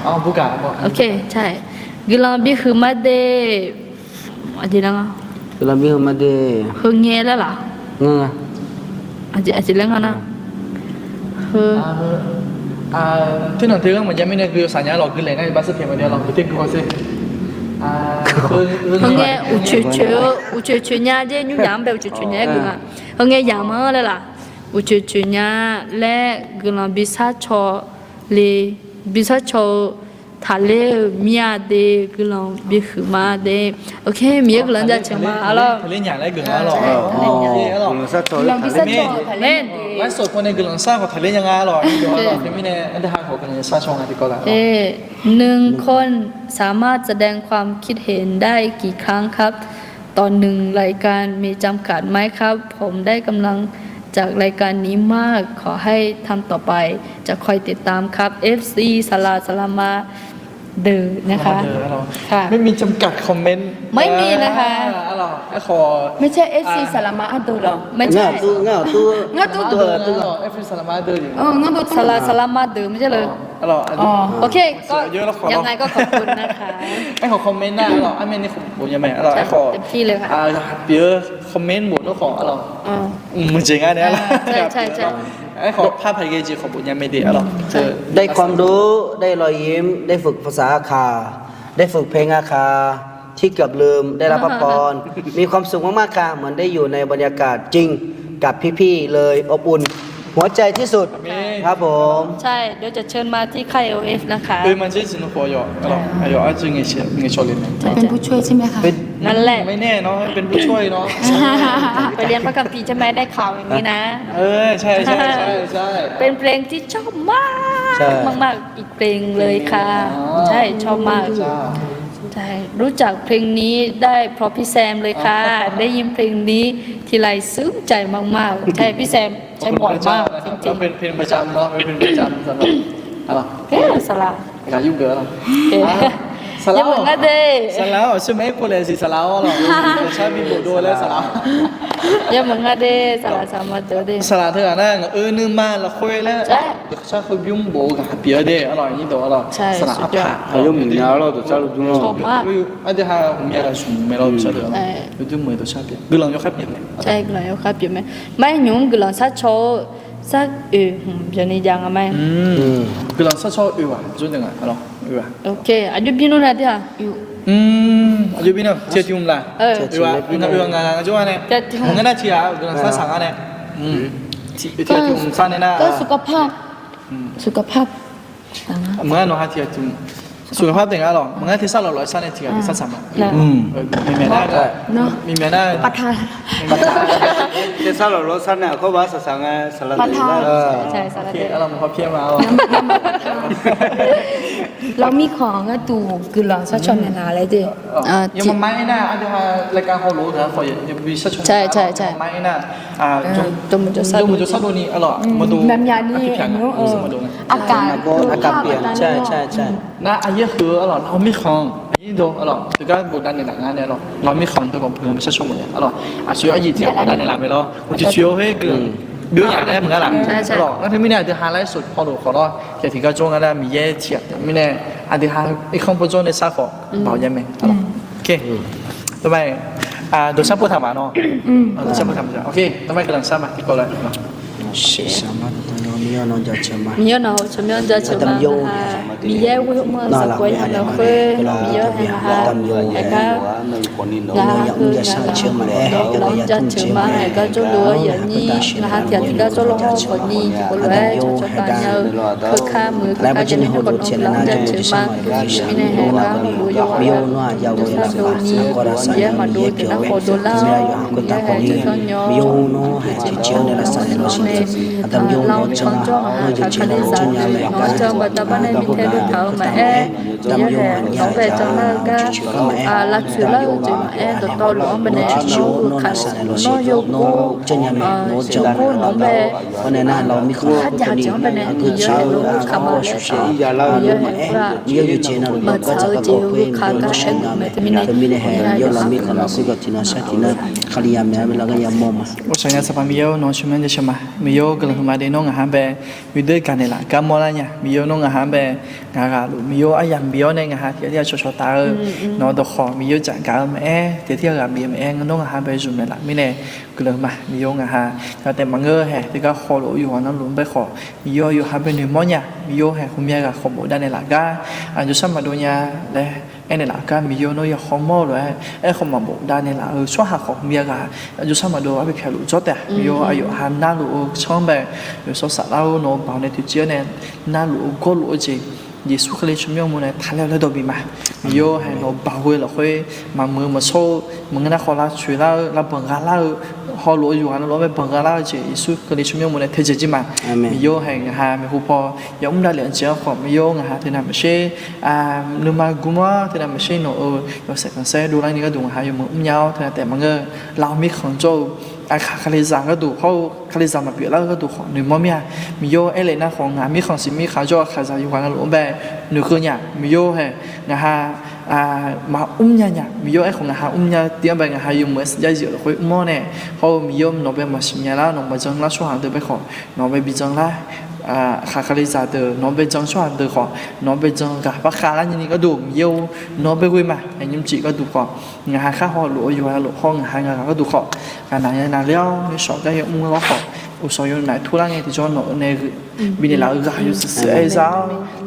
อ๋อบุกะโอเคใช่กลาบิคือมาเดอะไรนะกลาบิคือมาเดเฮงเงี้ยแล้วล่ะอะไรแล้วนะที่หนึ่งที่เราเหมือนยังไม่เนี่ยคือสัญญาเราคืออะไรนะบัสเพียงวันเดียวเราคือที่กูสิhưng nghe u chữ nha chứ nhú giảm bèo chữ nha cứ mà hưng nghe giảm mơ đây là u chữ nha lẽ cứ là bị sát cho thà lẽ mía de cứ là bị khử ma de ok mía cứ lần ra chẳng mà alo thà lẽ nhà lại cứ alo làm bị sát cho lênไม่สุดคนในกลุ่มสร้างของทะเลยังไงหรอเดี๋ยวเราจะไม่ในอันดับของกันสร้างช่องอะไรก็ได้หนึ่งคนสามารถแสดงความคิดเห็นได้กี่ครั้งครับตอนหนึ่งรายการมีจำกัดไหมครับผมได้กำลังจากรายการนี้มากขอให้ทำต่อไปจะคอยติดตามครับ FC สลามาเดอนะคะไม่มีจำกัดคอมเมนต์ไม่มีนะคะไม่ใช่ FC สลามาเดอหรอไม่ใช่ง่าตัวFC สลามาเดออยู่งั้นตัวสลามาเดอไม่ใช่เลยโอเคก็ยังไงก็ขอบคุณนะคะไอ้ขอคอมเมนต์หน้าไอ้เมนนี่ผมยังไม่ไอ้ขอเต็มที่เลยค่ะเดี๋ยวคอมเมนต์หมดแล้วขอมึงจริงอ่ะเนี่ยใช่ไอ้ขอภาพไทยเกจิขอบุญยังไม่ดีอ่ะหรอได้ความรู้ได้รอยยิ้มได้ฝึกภาษาอาคาได้ฝึกเพลงอาคาที่เกือบลืมได้รับพระพรมีความสุขมากๆค่ะเหมือนได้อยู่ในบรรยากาศจริงกับพี่ๆเลยอบอุ่นหัวใจที่สุดครับผมใช่เดี๋ยวจะเชิญมาที่ค่าย OF นะคะมันจะเป็นหัวหยอกหยอกจริงไงเชี่ยไงชอบเลยเป็นผู้ช่วยใช่ไหมคะนั่นแหละไม่แน่เนาะเป็นผู้ช่วยเนาะไปเรียนพระคัมภีร์จะไม่ได้ข่าวอย่างนี้นะใช่เป็นเพลงที่ชอบมากอีกเพลงเลยค่ะใช่ชอบมากใช่ ช่รู้จักเพลงนี้ได้เพราะพี่แซมเลยค่ะ ได้ยินเพลงนี้ทีไรซึ้งใจมากๆใช่พี่แซมใช้บ่อยมากจริง เป็นเพลงประจำเนาะเป็นเพลงประจำสำหรับอะไร ๆเฮ้ยสละ การยุ่งเกินหรอ เอ๊ะอย่าเหมือนกันเด้ สลาวใช่ไหมคนเลยสิสลาวหรอใช่มีบุโดแล้วสลาว อย่าเหมือนกันเด้สละสามมาเจอเด้ สลาวเธอนั่งนึกมาแล้วคุยแล้วใช่คุยยุ่งโบกับเปียเด้อร่อยนี่ตัวอร่อยสลาวผ่า 还有明年了，都加入中 ชอบ 了。 มาก อันเดียวมีอะไรสุ่มไม่เราเฉลี่ยอยู่ที่มือตัวชาเปียกึ่งลองยกแค่เปียก ใช่กลอยครับอยู่ไหมไม่หนุ่มกลอนซัดโชซักเดี๋ยวนี้ยังอ่ะไหม กึ่งลองซัดชอบอ่ะจุดหนึ่งอ่ะหรออ่ะ โอเคอายุพี่นู่นน่ะที่อ่ะอยู่ อายุพี่น้องเชียร์ทีมละอ่ะงานจุดอะไรงั้นน่าเชียร์กึ่งลองซัดสั่งอะไรเชียร์ทีมซัดเนี่ยนะ ก็สุขภาพเมื่อน้องฮาเทียทีมสุขภาพเป็นไงหรอเมื่อที่ซัดเราซัดเนี่ยทีกับซัดสามมีเมียได้มีเมียได้ ประธาน 这上了罗山呢，可把是上个是了。 ประธาน ใช่สาร โอเค เด็ด เรามาเพี้ยมา เรามีของก็ตูคือเราชอบชนในนาเลยดิ ยังมาไม่น่ะอันเดียวรายการเขารู้นะขออย่าไปซัดชมไม่น่ะจมูกจะซัด ดูมันจะซัดดูนี่อร่อยมาดู แบบยานี่มาดู อากาศ อากาศเปลี่ยนใช่ใช่ใช่ นะอันนี้คืออร่อยเราไม่คลองอันนี้ดูอร่อยคือการบุกดันในหลังงานเนี่ยเราไม่คลองตัวของเพื่อนไม่ใช่ชมเลยอร่อยอ่ะช่วยอายิเทียบดันในหลังไปแล้ว我就ช่วยให้เกินเบื้องอย่างแรกเหมือนกันหลังอร่อยแล้วที่ไม่เนี่ยเดี๋ยวหาไลฟ์สดพอดูขอรอเดี๋ยวถึงก็จงกันได้มีเย่เทียบไม่แน่อันเดี๋ยวหาอีกข้างบนจงในซาขอบอกยังไงอร่อยโอเคต่อไปดูซับพูดถามมาเนาะดูซับพูดถามจ้ะโอเคต่อไปกำลังซับมาที่ก่อนเลย 什么都没有弄叫什么。 มีเยอะเนาะชมยอนจะชมมีเยอะเว้ยเมื่อสักวันเราเคยมีเยอะให้ฮะแต่ก็งานคือเราจะชมมาให้ก็จะรู้อย่างนี้นะฮะที่ก็จะลงคนนี้คนแรกจะตายเยอะคือข้ามือข้าจะให้คนเราจะชมมามีในให้ก็รู้อยู่ว่าจะดูนี้เยอะมาดูแต่นักโคดูแล้วจะให้จะต้องยอมเราชนจ้องหาคาลิซาน้องจังบัดบันในมิเทดูเท้ามาเอ๊ะจะแห่น้องไปจังแล้วก็ลักษณะจะมาเอ๊ะตัวโตหลวงเป็นในน้องขันน้องโยกูจังกูน้องไป วันนั้นเรามีคน ขัดยาจังเป็นในมีเยอะลูกขมาเอ๊ะมีเยอะว่า เยอะอยู่เจนะเราก็จะก็คุยกันใช่ไหมแต่มีในแห่เยอะเรามีคนเราคุยกันที่นั่นใช่ที่นั่นขลียามเนี่ยเราก็ยังมองมา 我想要是把没有弄什么的什么，没有可能他妈的弄个韩呗，有的干的啦，干么啦呀？没有弄个韩呗，路没有哎呀，没有那个哈，天天说说打儿，弄到好没有讲干么哎，天天个没哎，弄个韩呗做没啦，没呢，可能嘛没有个哈，แต่บาง嘿，这个好路有可能轮ไป好，没有韩呗你么呀？没有嘿，后面个好不单的啦个，就什么东西嘞？ไอ้เนี่ยละก็มีโยโนยาขโมยเลยไอ้ขโมยบุกได้เนี่ยละช่วงหาของเมียกันอยู่สมัยดูว่าไปแค่รู้จดแต่มีโยอายุหันหน้ารู้ช่องแบบอยู่สสัตว์เราโนบ่าวในที่เจ้าเนี่ยหน้ารู้ก็รู้จริงยิสุขเลยชุ่มยงมันเนี่ยทันแล้วดูบีมามีโยให้โนบ่าวเลยค่อยมามือมาโซ่มึงน่าขอละช่วยละละบังกันละฮอรู้อยู่กันรู้ไปบังกันละจริงยิสุขเลยชุ่มยงมันเนี่ยเทจิจิมามีโยให้หาไม่ฮู้พอยอมได้เหลือเจ้าของมีโยหาที่นั่นไม่ใช่นึกมากุมว่าที่นั่นไม่ใช่โน有时候说ดูแลนี่ก็ดูหาอยู่มือยาวแต่มันก็เรามีของโจคาลิซาก็ดูเขาคาลิซามาเปลี่ยนแล้วก็ดูของหนึ่งมั่วมีโยเอเลน่าของงานมีของสิมีขาโจคาซาอยู่กันหลวงแบบหนึ่งคือเนี่ยมีโยให้งานมาเนี่ยมีโยไอของงานเนี่ยเตรียมไปงานอยู่เหมือนย้ายเยอะคุยมั่วเนี่ยเขามีโยนอไปมาสิมีแล้วนอไปจังแล้วช่วงเดินไปขอนอไปบิจังแล้วคาลิซาเดอน้องไปจังช่วยเดอขอน้องไปจังกับปะคาแล้วนี่ก็ดูมีโยน้องไปคุยมาไอ้ยิ้มจีก็ดูของานข้าหอหลวอยู่หลวห้องงานก็ดูขอการไหนนานแล้วในสอบได้ยังมึงล้อขออุศยนไหนทุเรศไงที่จอนในบินแล้วก็อยู่สื่อไอ้เจ้า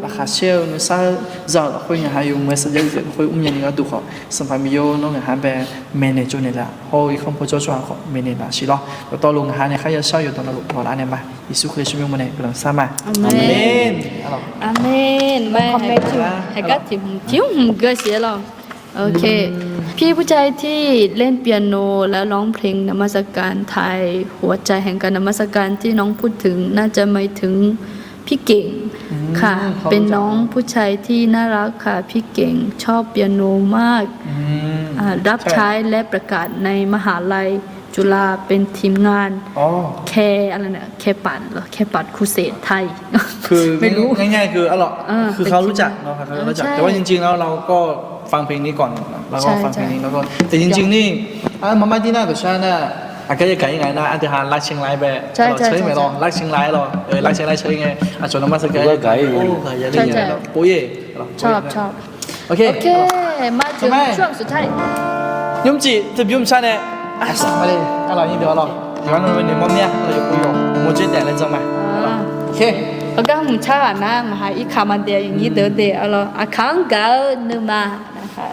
ราคาเชี่ยวนึกซะเจ้าคุยงานอยู่เมื่อสักยี่สิบคุยยันนี่ก็ดูขอสัมภาระมีโยน้องงานแบบเมเนจนี่แหละพออีกคนพอจะช่วยขอเมเนจละสิล้อแล้วตอนลงงานเนี่ยเขาจะเช่าอยู่ตอนนั้นพอร้านเนี่ยมาอิสุเคยช่วยมันเนี่ยกำลังสร้างมาอาเมนอาเมนไม่ให้ก็จิ้มเกลือเสียหรอโอเคพี่ผู้ชายที่เล่นเปียโนและร้องเพลงนมัสการไทยหัวใจแห่งการนมัสการที่น้องพูดถึงน่าจะไม่ถึง พี่เก่งค่ะเป็นน้องผู้ชายที่น่ารักค่ะพี่เก่งชอบเปียโนมากรับใช้และประกาศในมหาลัยจุฬาเป็นทีมงานแคอะไรเนี่ยแคปัดเหรอแคปัดครูเสดไทย คือ ไม่รู้ ง่ายๆคือคือเขารู้จักเนาะเขารู้จักแต่ว่าจริงๆแล้วเราก็ฟังเพลงนี้ก่อนแล้วก็ฟังเพลงนี้แล้วก็แต่จริงๆนี่มาม่าที่น่าตัวฉันน่ะก็จะไกลยังไงนะอันที่หารักเชียงรายแบบใช่ไหมลองรักเชียงรายหรอรักเชียงรายใช่ไงชวนน้องมาสักกันโอ้ยอย่าเล่นอย่างนั้นโอ้ยชอบโอเคมาถึงช่วงสุดท้ายยุ่มจีจะยุ่มฉันเนี่ยสั่งมาเลยอร่อยนี่เดี๋ยวเราเดี๋ยวเราไปในมุมเนี้ยเราจะคุยกัน我觉得来着嘛โอเคแล้วก็มุชานะมาหาอีกคำมันเดียวอย่างนี้เดี๋ยวเราอาคังเกาเนื้อมานะคะ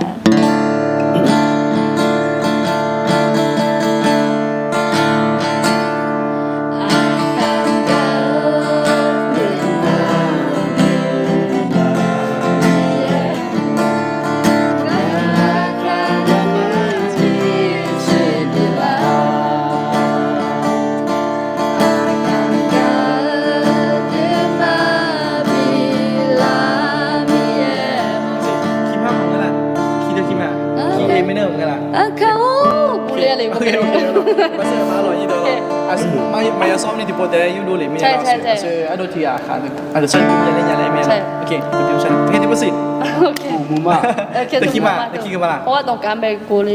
Maya som ni tipo de you do le me ya so ado ti ya kha ado sen ki le nya le me okay tu sen okay tipo sit okay มูมา ตะกี้มาล่ะเพราะว่าต้องการไปกูเลย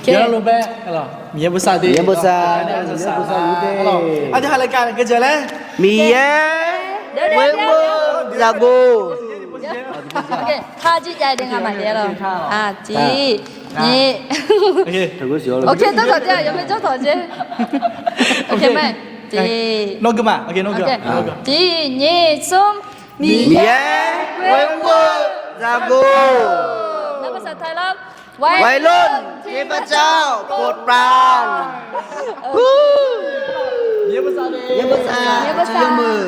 Ya lo be, alors, Mia besar deh. Mia besar. Alors, ada hal lain kerja lah. Mia Wemo Lago โอเคท่าจีใจดึงมาเดียวจี你 โอเค 这个小了。 OK 多少件？有没有多少件？OK 妹，第 โนกึมาโอเคโนกึ OK 第二种米米耶维吾รากู 那ภาษาไทยแล้ว วัยรุ่นเทพเจ้าโปรดปราน เยี่ยมภาษาเลย เยี่ยมภาษา เยี่ยมภาษา เยี่ยมมือ